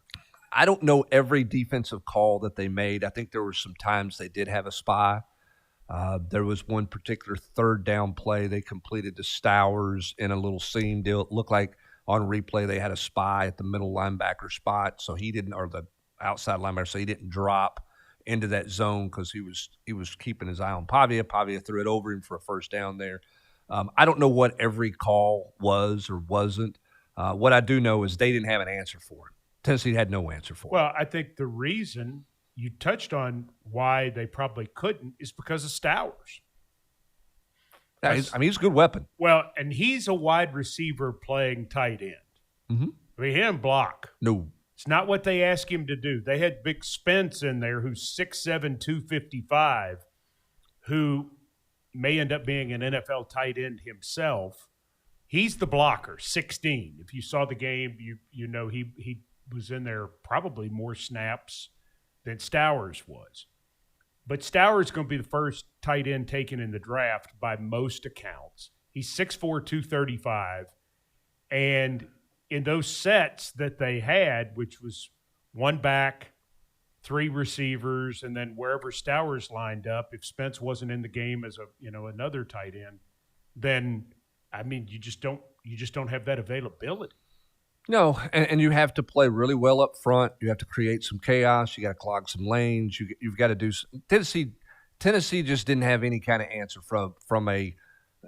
I don't know every defensive call that they made. I think there were some times they did have a spy. There was one particular third down play they completed to Stowers in a little seam deal. It looked like on replay they had a spy at the middle linebacker spot, so he didn't, or the outside linebacker, so he didn't drop into that zone because he was keeping his eye on Pavia. Pavia threw it over him for a first down there. I don't know what every call was or wasn't. What I do know is they didn't have an answer for it. Tennessee had no answer for it. Well, I think the reason you touched on why they probably couldn't is because of Stowers. Yeah, he's a good weapon. Well, and he's a wide receiver playing tight end. Mm-hmm. I mean, he didn't block. No. It's not what they asked him to do. They had Big Spence in there who's 6'7", 255, who may end up being an NFL tight end himself. He's the blocker, 16. If you saw the game, you know he was in there probably more snaps than Stowers was. But Stowers is going to be the first tight end taken in the draft by most accounts. He's 6'4", 235. And in those sets that they had, which was one back, three receivers, and then wherever Stowers lined up, if Spence wasn't in the game as another tight end, then I mean you just don't have that availability. No, and you have to play really well up front. You have to create some chaos. You got to clog some lanes. You've got to do Tennessee just didn't have any kind of answer from a.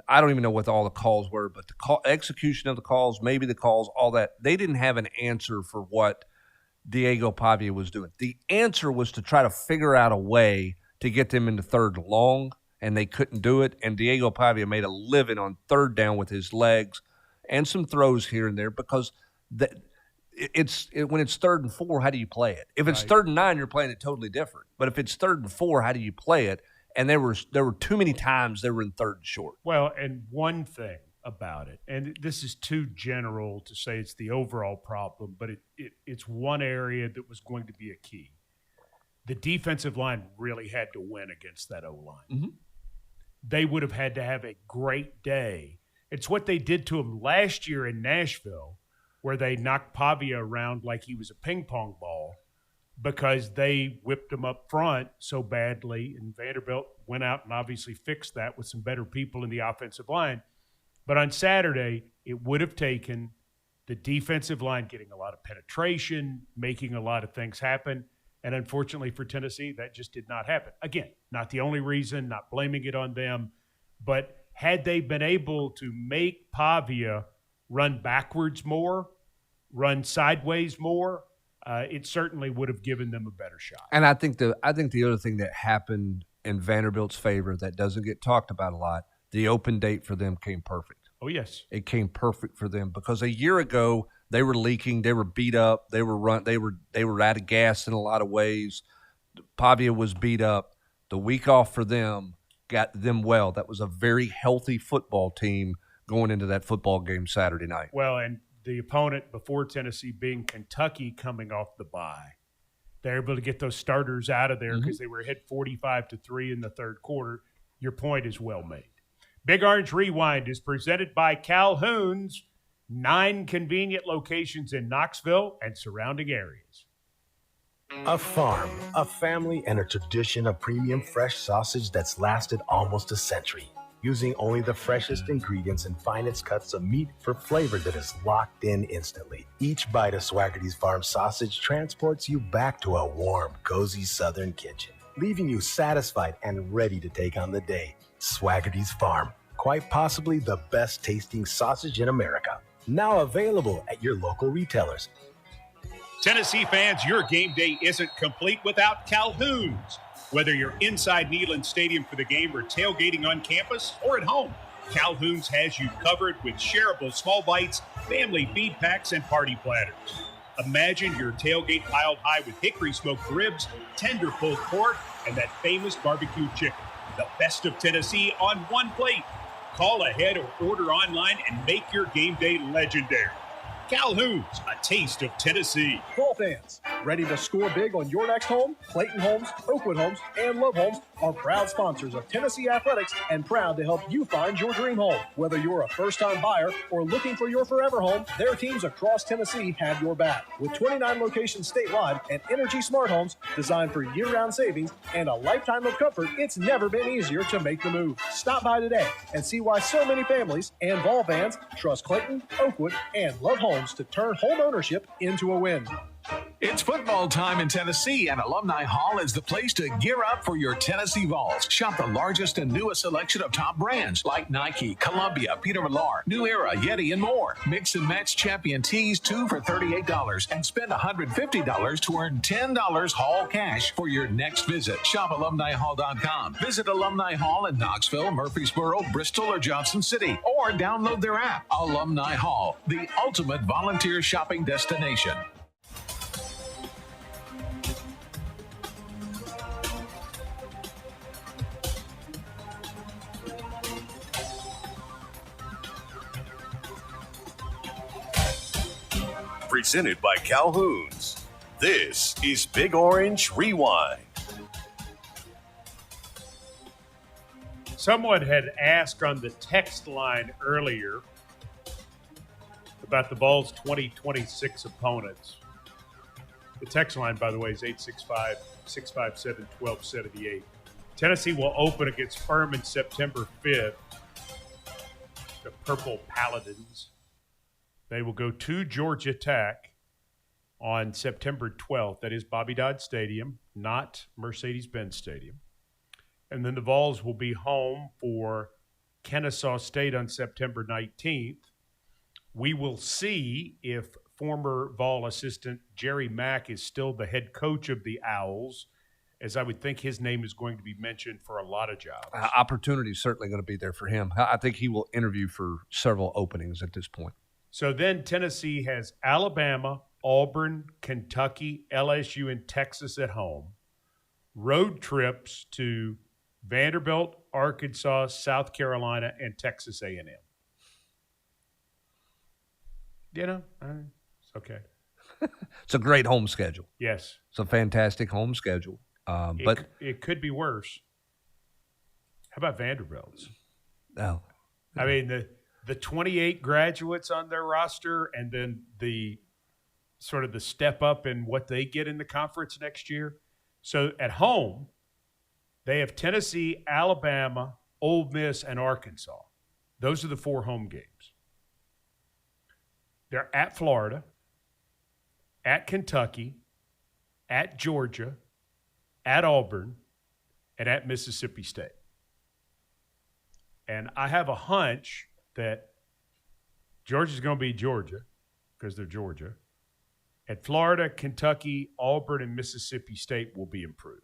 I don't even know what all the calls were, but the execution of the calls, maybe the calls, all that, they didn't have an answer for what Diego Pavia was doing. The answer was to try to figure out a way to get them into third and long, and they couldn't do it. And Diego Pavia made a living on third down with his legs and some throws here and there because when it's 3rd and 4, how do you play it? If it's Right. 3rd and 9, you're playing it totally different. But if it's 3rd and 4, how do you play it? And there were too many times they were in 3rd and short. Well, and one thing about it, and this is too general to say it's the overall problem, but it's one area that was going to be a key. The defensive line really had to win against that O-line. Mm-hmm. They would have had to have a great day. It's what they did to him last year in Nashville, where they knocked Pavia around like he was a ping pong ball because they whipped him up front so badly, and Vanderbilt went out and obviously fixed that with some better people in the offensive line. But on Saturday, it would have taken the defensive line getting a lot of penetration, making a lot of things happen. And unfortunately for Tennessee, that just did not happen. Again, not the only reason, not blaming it on them, but had they been able to make Pavia run backwards more, run sideways more, it certainly would have given them a better shot. And I think the other thing that happened in Vanderbilt's favor that doesn't get talked about a lot, the open date for them came perfect. Oh, yes. It came perfect for them because a year ago they were leaking, they were beat up, they were out of gas in a lot of ways. Pavia was beat up. The week off for them got them well. That was a very healthy football team going into that football game Saturday night. Well, and the opponent before Tennessee being Kentucky coming off the bye. They're able to get those starters out of there because they were hit 45-3 in the third quarter. Your point is well made. Big Orange Rewind is presented by Calhoun's, 9 convenient locations in Knoxville and surrounding areas. A farm, a family, and a tradition of premium fresh sausage that's lasted almost a century. Using only the freshest ingredients and finest cuts of meat for flavor that is locked in instantly. Each bite of Swaggerty's Farm sausage transports you back to a warm, cozy southern kitchen, leaving you satisfied and ready to take on the day. Swaggerty's Farm, quite possibly the best tasting sausage in America. Now available at your local retailers. Tennessee fans, your game day isn't complete without Calhoun's. Whether you're inside Neyland Stadium for the game or tailgating on campus or at home, Calhoun's has you covered with shareable small bites, family feed packs, and party platters. Imagine your tailgate piled high with hickory smoked ribs, tender pulled pork, and that famous barbecue chicken. The best of Tennessee on one plate. Call ahead or order online and make your game day legendary. Calhoun's, a taste of Tennessee. Ball fans, ready to score big on your next home? Clayton Homes, Oakwood Homes, and Love Homes are proud sponsors of Tennessee Athletics and proud to help you find your dream home. Whether you're a first-time buyer or looking for your forever home, their teams across Tennessee have your back. With 29 locations statewide and Energy Smart Homes designed for year-round savings and a lifetime of comfort, it's never been easier to make the move. Stop by today and see why so many families and ball fans trust Clayton, Oakwood, and Love Homes to turn home ownership into a win. It's football time in Tennessee, and Alumni Hall is the place to gear up for your Tennessee Vols. Shop the largest and newest selection of top brands like Nike, Columbia, Peter Millar, New Era, Yeti, and more. Mix and match champion tees, 2 for $38, and spend $150 to earn $10 Hall cash for your next visit. Shop AlumniHall.com. Visit Alumni Hall in Knoxville, Murfreesboro, Bristol, or Johnson City, or download their app. Alumni Hall, the ultimate volunteer shopping destination. Presented by Calhoun's. This is Big Orange Rewind. Someone had asked on the text line earlier about the Vols' 2026 opponents. The text line, by the way, is 865-657-1278. Tennessee will open against Furman September 5th. The Purple Paladins. They will go to Georgia Tech on September 12th. That is Bobby Dodd Stadium, not Mercedes-Benz Stadium. And then the Vols will be home for Kennesaw State on September 19th. We will see if former Vol assistant Jerry Mack is still the head coach of the Owls, as I would think his name is going to be mentioned for a lot of jobs. Opportunity is certainly going to be there for him. I think he will interview for several openings at this point. So then Tennessee has Alabama, Auburn, Kentucky, LSU, and Texas at home. Road trips to Vanderbilt, Arkansas, South Carolina, and Texas A&M. You know, it's okay. It's a great home schedule. Yes. It's a fantastic home schedule. But it could be worse. How about Vanderbilt's? No. I mean, the 28 graduates on their roster, and then the sort of the step up in what they get in the conference next year. So at home, they have Tennessee, Alabama, Ole Miss, and Arkansas. Those are the 4 home games. They're at Florida, at Kentucky, at Georgia, at Auburn, and at Mississippi State. And I have a hunch that Georgia's going to be Georgia because they're Georgia. At Florida, Kentucky, Auburn, and Mississippi State will be improved.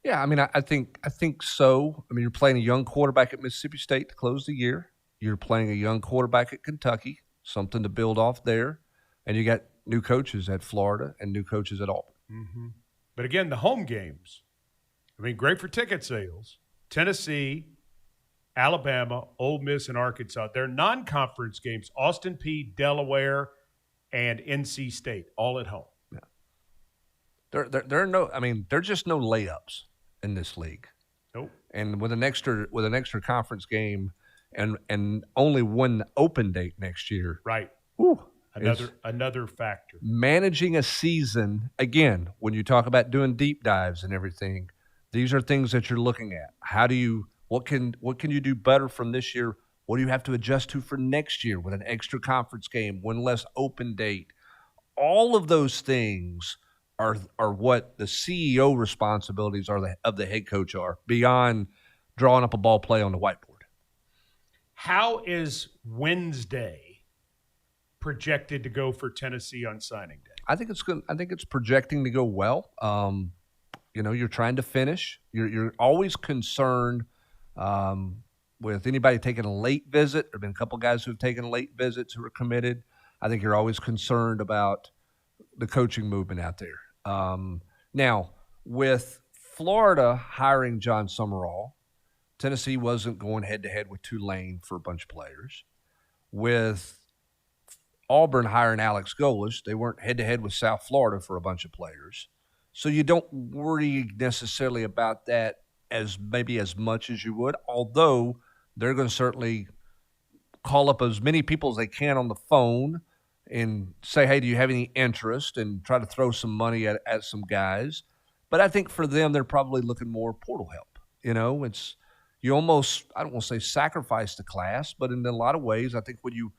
Yeah, I mean, I think so. I mean, you're playing a young quarterback at Mississippi State to close the year. You're playing a young quarterback at Kentucky, something to build off there. And you got new coaches at Florida and new coaches at Auburn. Mm-hmm. But again, the home games, I mean, great for ticket sales. Tennessee, Alabama, Ole Miss, and Arkansas. They're non-conference games. Austin Peay, Delaware, and NC State, all at home. Yeah. There are no. I mean, there's just no layups in this league. Nope. And with an extra conference game, and only one open date next year. Right. Whew, another factor. Managing a season again. When you talk about doing deep dives and everything, these are things that you're looking at. How do you? What can you do better from this year? What do you have to adjust to for next year with an extra conference game, one less open date? All of those things are what the CEO responsibilities of the head coach are, beyond drawing up a ball play on the whiteboard. How is Wednesday projected to go for Tennessee on signing day? I think it's good. I think it's projecting to go well. You're trying to finish. You're always concerned with anybody taking a late visit. There have been a couple guys who have taken late visits who are committed. I think you're always concerned about the coaching movement out there. Now, with Florida hiring John Summerall, Tennessee wasn't going head-to-head with Tulane for a bunch of players. With Auburn hiring Alex Golesh, they weren't head-to-head with South Florida for a bunch of players. So you don't worry necessarily about that as much as you would, although they're going to certainly call up as many people as they can on the phone and say, hey, do you have any interest, and try to throw some money at some guys. But I think for them, they're probably looking more portal help. You almost, I don't want to say sacrifice the class, but in a lot of ways, I think when you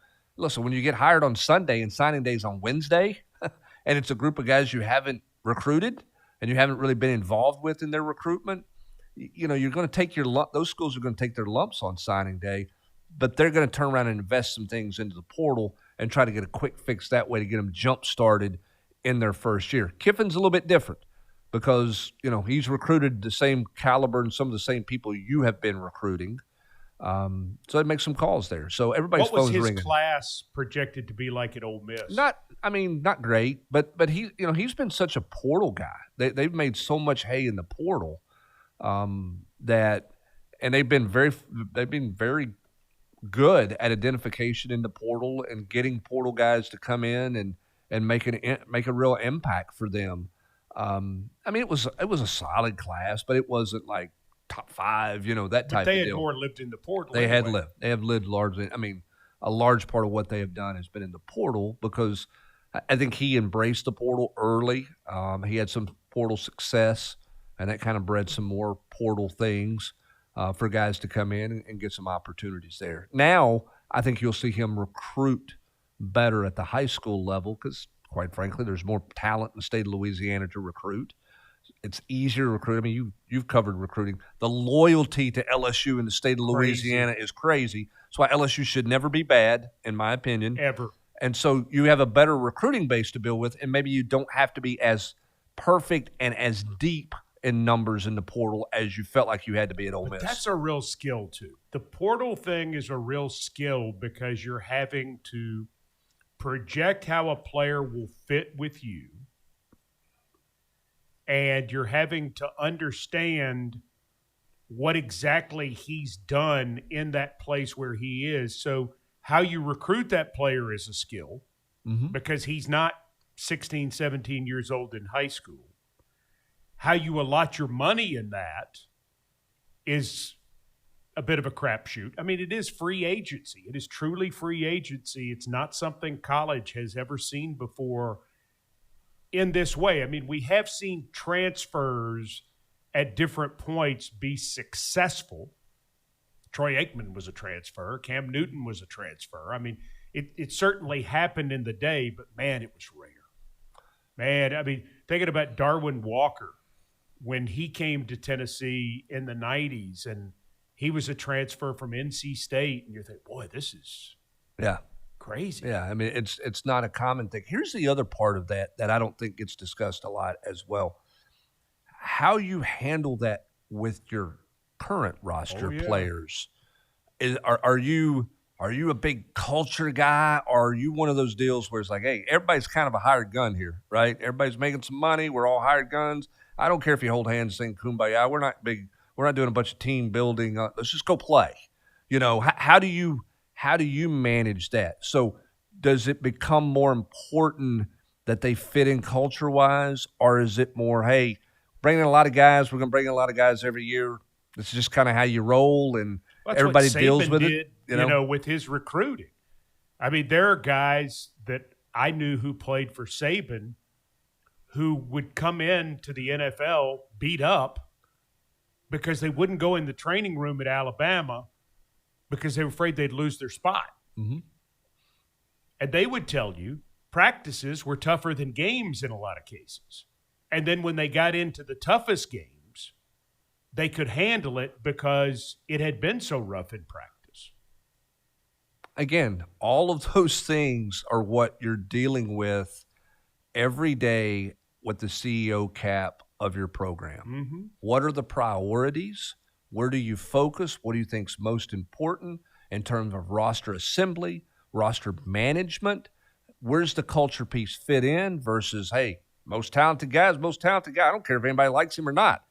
get hired on Sunday and signing day's on Wednesday, and it's a group of guys you haven't recruited and you haven't really been involved with in their recruitment, you're going to take those schools are going to take their lumps on signing day, but they're going to turn around and invest some things into the portal and try to get a quick fix that way to get them jump started in their first year. Kiffin's a little bit different because, he's recruited the same caliber and some of the same people you have been recruiting. So it makes some calls there. So everybody's phone's ringing. What was his class projected to be like at Ole Miss? Not great, but he's been such a portal guy. They've made so much hay in the portal and they've been very good at identification in the portal and getting portal guys to come in and make a real impact for them. It was a solid class, but it wasn't like top 5, that type of deal. They had more lived in the portal. They have lived largely. A large part of what they have done has been in the portal because I think he embraced the portal early. He had some portal success, and that kind of bred some more portal things for guys to come in and get some opportunities there. Now, I think you'll see him recruit better at the high school level because, quite frankly, there's more talent in the state of Louisiana to recruit. It's easier to recruit. You've covered recruiting. The loyalty to LSU in the state of Louisiana is crazy. That's why LSU should never be bad, in my opinion. Ever. And so you have a better recruiting base to build with, and maybe you don't have to be as perfect and as deep in numbers in the portal as you felt like you had to be at Ole Miss. That's a real skill, too. The portal thing is a real skill because you're having to project how a player will fit with you, and you're having to understand what exactly he's done in that place where he is. So how you recruit that player is a skill because he's not 16, 17 years old in high school. How you allot your money in that is a bit of a crapshoot. I mean, it is free agency. It is truly free agency. It's not something college has ever seen before in this way. I mean, we have seen transfers at different points be successful. Troy Aikman was a transfer. Cam Newton was a transfer. I mean, it certainly happened in the day, but, man, it was rare. Man, I mean, thinking about Darwin Walker when he came to Tennessee in the 90s, and he was a transfer from NC State, and you think, boy, this is crazy. Yeah, I mean, it's not a common thing. Here's the other part of that I don't think gets discussed a lot as well. How you handle that with your current roster players. Are you a big culture guy, or are you one of those deals where it's like, hey, everybody's kind of a hired gun here, right? Everybody's making some money. We're all hired guns. I don't care if you hold hands and sing Kumbaya. We're not big. We're not doing a bunch of team building. Let's just go play. You know, how do you manage that? So does it become more important that they fit in culture-wise, or is it more, hey, bring in a lot of guys. We're going to bring in a lot of guys every year. This is just kind of how you roll, and everybody deals with it. You know, with his recruiting. I mean, there are guys that I knew who played for Saban who would come in to the NFL beat up because they wouldn't go in the training room at Alabama because they were afraid they'd lose their spot. Mm-hmm. And they would tell you practices were tougher than games in a lot of cases. And then when they got into the toughest games, they could handle it because it had been so rough in practice. Again, all of those things are what you're dealing with every day with the CEO cap of your program. Mm-hmm. What are the priorities? Where do you focus? What do you think is most important in terms of roster assembly, roster management? Where's the culture piece fit in versus, hey, most talented guy. I don't care if anybody likes him or not.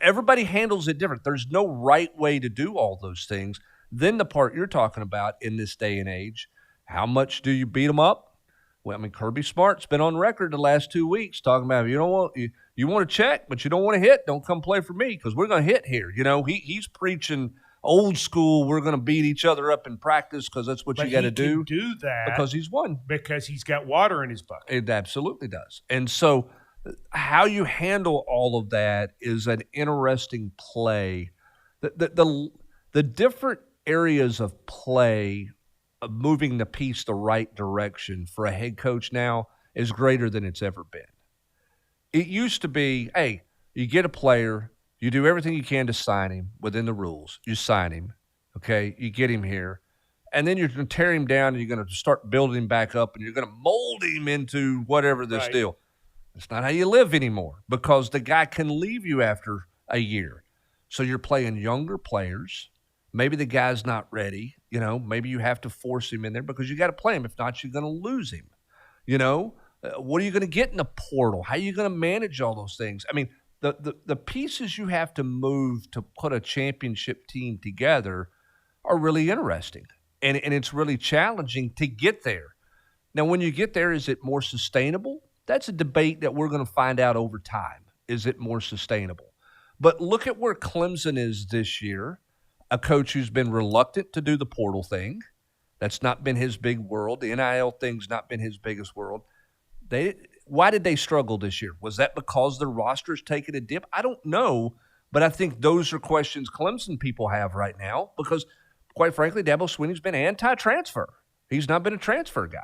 Everybody handles it different. There's no right way to do all those things. Then the part you're talking about in this day and age, how much do you beat them up? Well, I mean, Kirby Smart's been on record the last 2 weeks talking about, you want to check, but you don't want to hit. Don't come play for me because we're going to hit here. You know, he's preaching old school. We're going to beat each other up in practice because that's what you got to do. But he can do that because he's won. Because he's got water in his bucket. It absolutely does. And so how you handle all of that is an interesting play. The different areas of play of moving the piece the right direction for a head coach now is greater than it's ever been. It used to be, hey, you get a player, you do everything you can to sign him within the rules. You sign him, okay? You get him here. And then you're going to tear him down and you're going to start building him back up and you're going to mold him into whatever this deal. It's not how you live anymore because the guy can leave you after a year. So you're playing younger players. Maybe the guy's not ready. You know, maybe you have to force him in there because you got to play him. If not, you're going to lose him. You know, what are you going to get in the portal? How are you going to manage all those things? I mean, the pieces you have to move to put a championship team together are really interesting. And it's really challenging to get there. Now, when you get there, is it more sustainable? That's a debate that we're going to find out over time. Is it more sustainable? But look at where Clemson is this year, a coach who's been reluctant to do the portal thing. That's not been his big world. The NIL thing's not been his biggest world. Why did they struggle this year? Was that because their roster's taking a dip? I don't know, but I think those are questions Clemson people have right now because, quite frankly, Dabo Swinney's been anti-transfer. He's not been a transfer guy.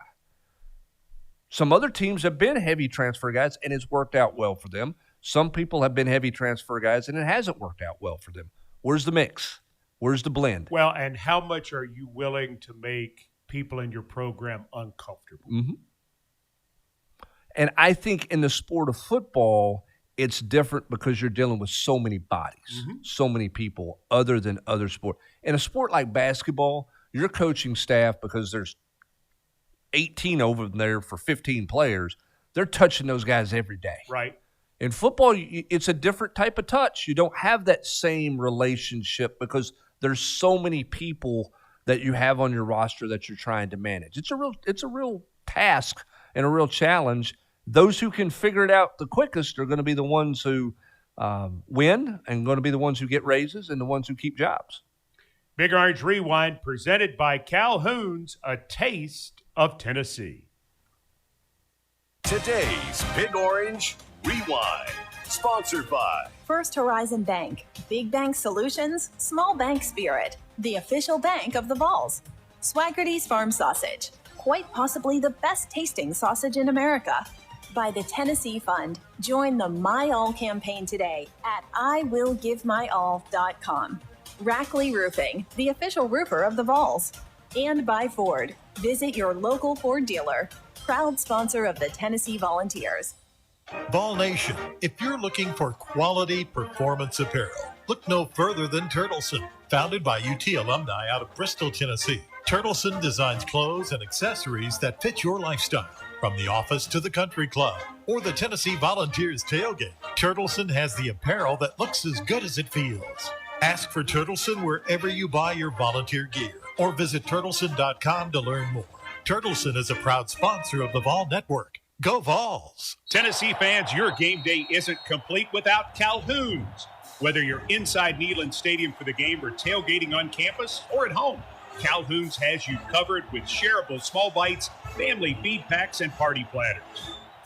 Some other teams have been heavy transfer guys, and it's worked out well for them. Some people have been heavy transfer guys, and it hasn't worked out well for them. Where's the mix? Where's the blend? Well, and how much are you willing to make people in your program uncomfortable? Mm-hmm. And I think in the sport of football, it's different because you're dealing with so many bodies, so many people other than other sports. In a sport like basketball, your coaching staff, because there's 18 over there for 15 players. They're touching those guys every day. Right. In football, it's a different type of touch. You don't have that same relationship because there's so many people that you have on your roster that you're trying to manage. It's a real task and a real challenge. Those who can figure it out the quickest are going to be the ones who win and going to be the ones who get raises and the ones who keep jobs. Big Orange Rewind presented by Calhoun's, a taste of Tennessee. Today's Big Orange Rewind, sponsored by First Horizon Bank, big bank solutions, small bank spirit, the official bank of the Vols. Swaggerty's Farm Sausage, quite possibly the best tasting sausage in America. By the Tennessee Fund. Join the My All campaign today at IWillGiveMyAll.com. Rackley Roofing, the official roofer of the Vols. And by Ford. Visit your local Ford dealer. Proud sponsor of the Tennessee Volunteers. Vol Nation, if you're looking for quality performance apparel, look no further than Turtleson. Founded by UT alumni out of Bristol, Tennessee, Turtleson designs clothes and accessories that fit your lifestyle. From the office to the country club or the Tennessee Volunteers tailgate, Turtleson has the apparel that looks as good as it feels. Ask for Turtleson wherever you buy your volunteer gear or visit Turtleson.com to learn more. Turtleson is a proud sponsor of the Vol Network. Go Vols! Tennessee fans, your game day isn't complete without Calhoun's. Whether you're inside Neyland Stadium for the game or tailgating on campus or at home, Calhoun's has you covered with shareable small bites, family feed packs, and party platters.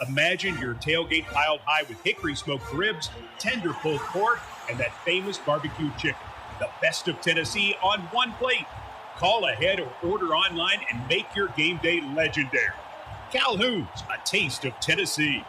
Imagine your tailgate piled high with hickory smoked ribs, tender pulled pork, and that famous barbecue chicken. The best of Tennessee on one plate. Call ahead or order online and make your game day legendary. Calhoun's, a taste of Tennessee.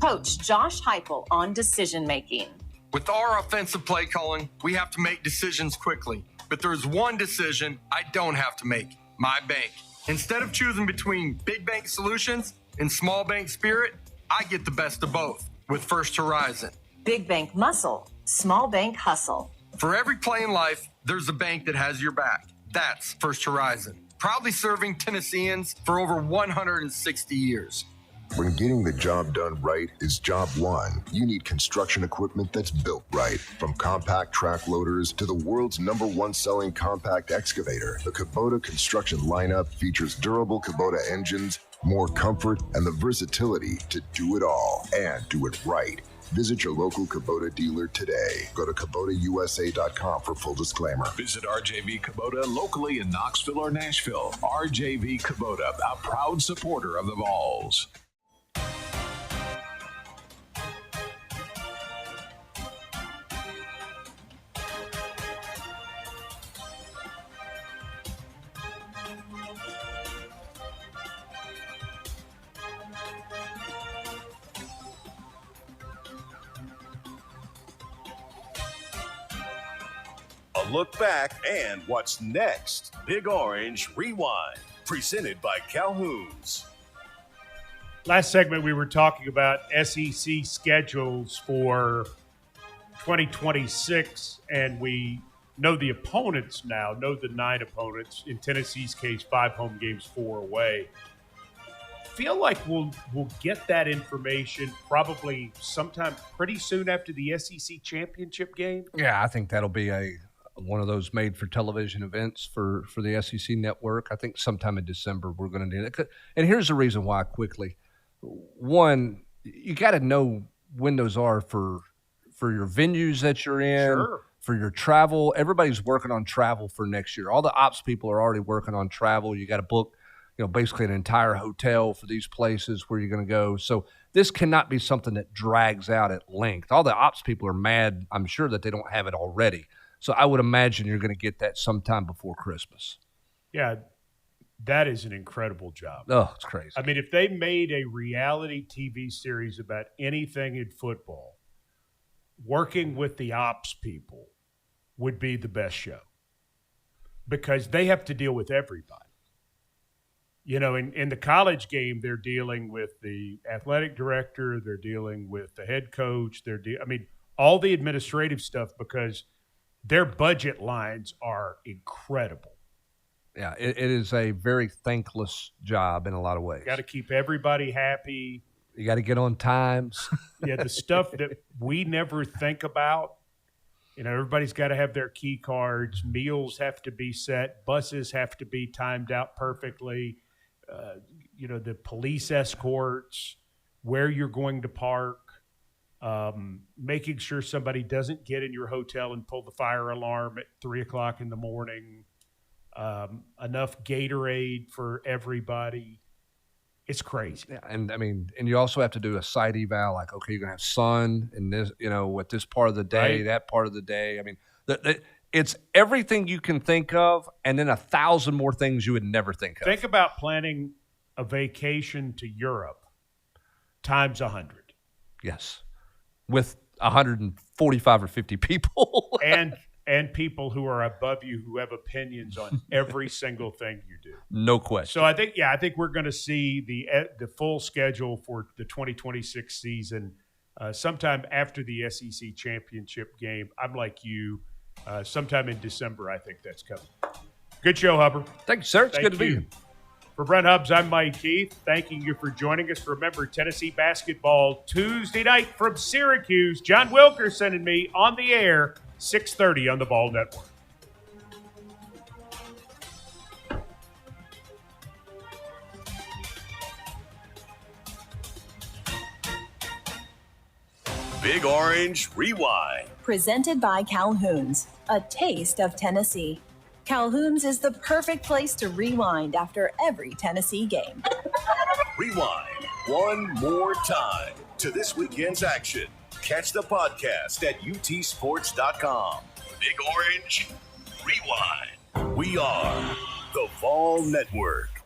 Coach Josh Heupel on decision making. With our offensive play calling, we have to make decisions quickly. But there's one decision I don't have to make, my bank. Instead of choosing between big bank solutions and small bank spirit, I get the best of both with First Horizon. Big bank muscle, small bank hustle. For every play in life, there's a bank that has your back. That's First Horizon. Proudly serving Tennesseans for over 160 years. When getting the job done right is job one, you need construction equipment that's built right. From compact track loaders to the world's #1 selling compact excavator, the Kubota construction lineup features durable Kubota engines, more comfort, and the versatility to do it all and do it right. Visit your local Kubota dealer today. Go to KubotaUSA.com for full disclaimer. Visit RJV Kubota locally in Knoxville or Nashville. RJV Kubota, a proud supporter of the Vols. A look back and what's next. Big Orange Rewind, presented by Calhoun's. Last segment, we were talking about SEC schedules for 2026, and we know the opponents now, know the 9 opponents. In Tennessee's case, 5 home games, 4 away. Feel like we'll get that information probably sometime pretty soon after the SEC championship game. Yeah, I think that'll be one of those made-for-television events for the SEC network. I think sometime in December we're going to do it. And here's the reason why quickly. One, you got to know when those are for your venues that you're in, Sure. for your travel. Everybody's working on travel for next year. All the ops people are already working on travel. You got to book, basically an entire hotel for these places where you're going to go. So this cannot be something that drags out at length. All the ops people are mad, I'm sure, that they don't have it already. So I would imagine you're going to get that sometime before Christmas. Yeah, that is an incredible job. Oh, it's crazy. I mean, if they made a reality TV series about anything in football, working with the ops people would be the best show because they have to deal with everybody. In the college game, they're dealing with the athletic director, they're dealing with the head coach, all the administrative stuff because their budget lines are incredible. Yeah, it is a very thankless job in a lot of ways. Got to keep everybody happy. You got to get on times. Yeah, the stuff that we never think about. Everybody's got to have their key cards. Meals have to be set. Buses have to be timed out perfectly. The police escorts, where you're going to park, making sure somebody doesn't get in your hotel and pull the fire alarm at 3:00 in the morning. Enough Gatorade for everybody. It's crazy. Yeah, and you also have to do a site eval. Like, okay, you're gonna have sun in this, with this part of the day, Right. that part of the day. It's everything you can think of, and then 1,000 more things you would never think of. Think about planning a vacation to Europe times 100. Yes, with 145 or 50 people, and people who are above you who have opinions on every single thing you do. No question. So I think we're going to see the full schedule for the 2026 season sometime after the SEC championship game. I'm like you, sometime in December. I think that's coming. Good show, Hubbard. Thank you, sir. It's good to be here. For Brent Hubbs, I'm Mike Keith. Thanking you for joining us. Remember, Tennessee basketball Tuesday night from Syracuse. John Wilkerson and me on the air, 6:30 on the Ball Network. Big Orange Rewind. Presented by Calhoun's, a taste of Tennessee. Calhoun's is the perfect place to rewind after every Tennessee game. Rewind one more time to this weekend's action. Catch the podcast at utsports.com. Big Orange Rewind. We are the Vol Network.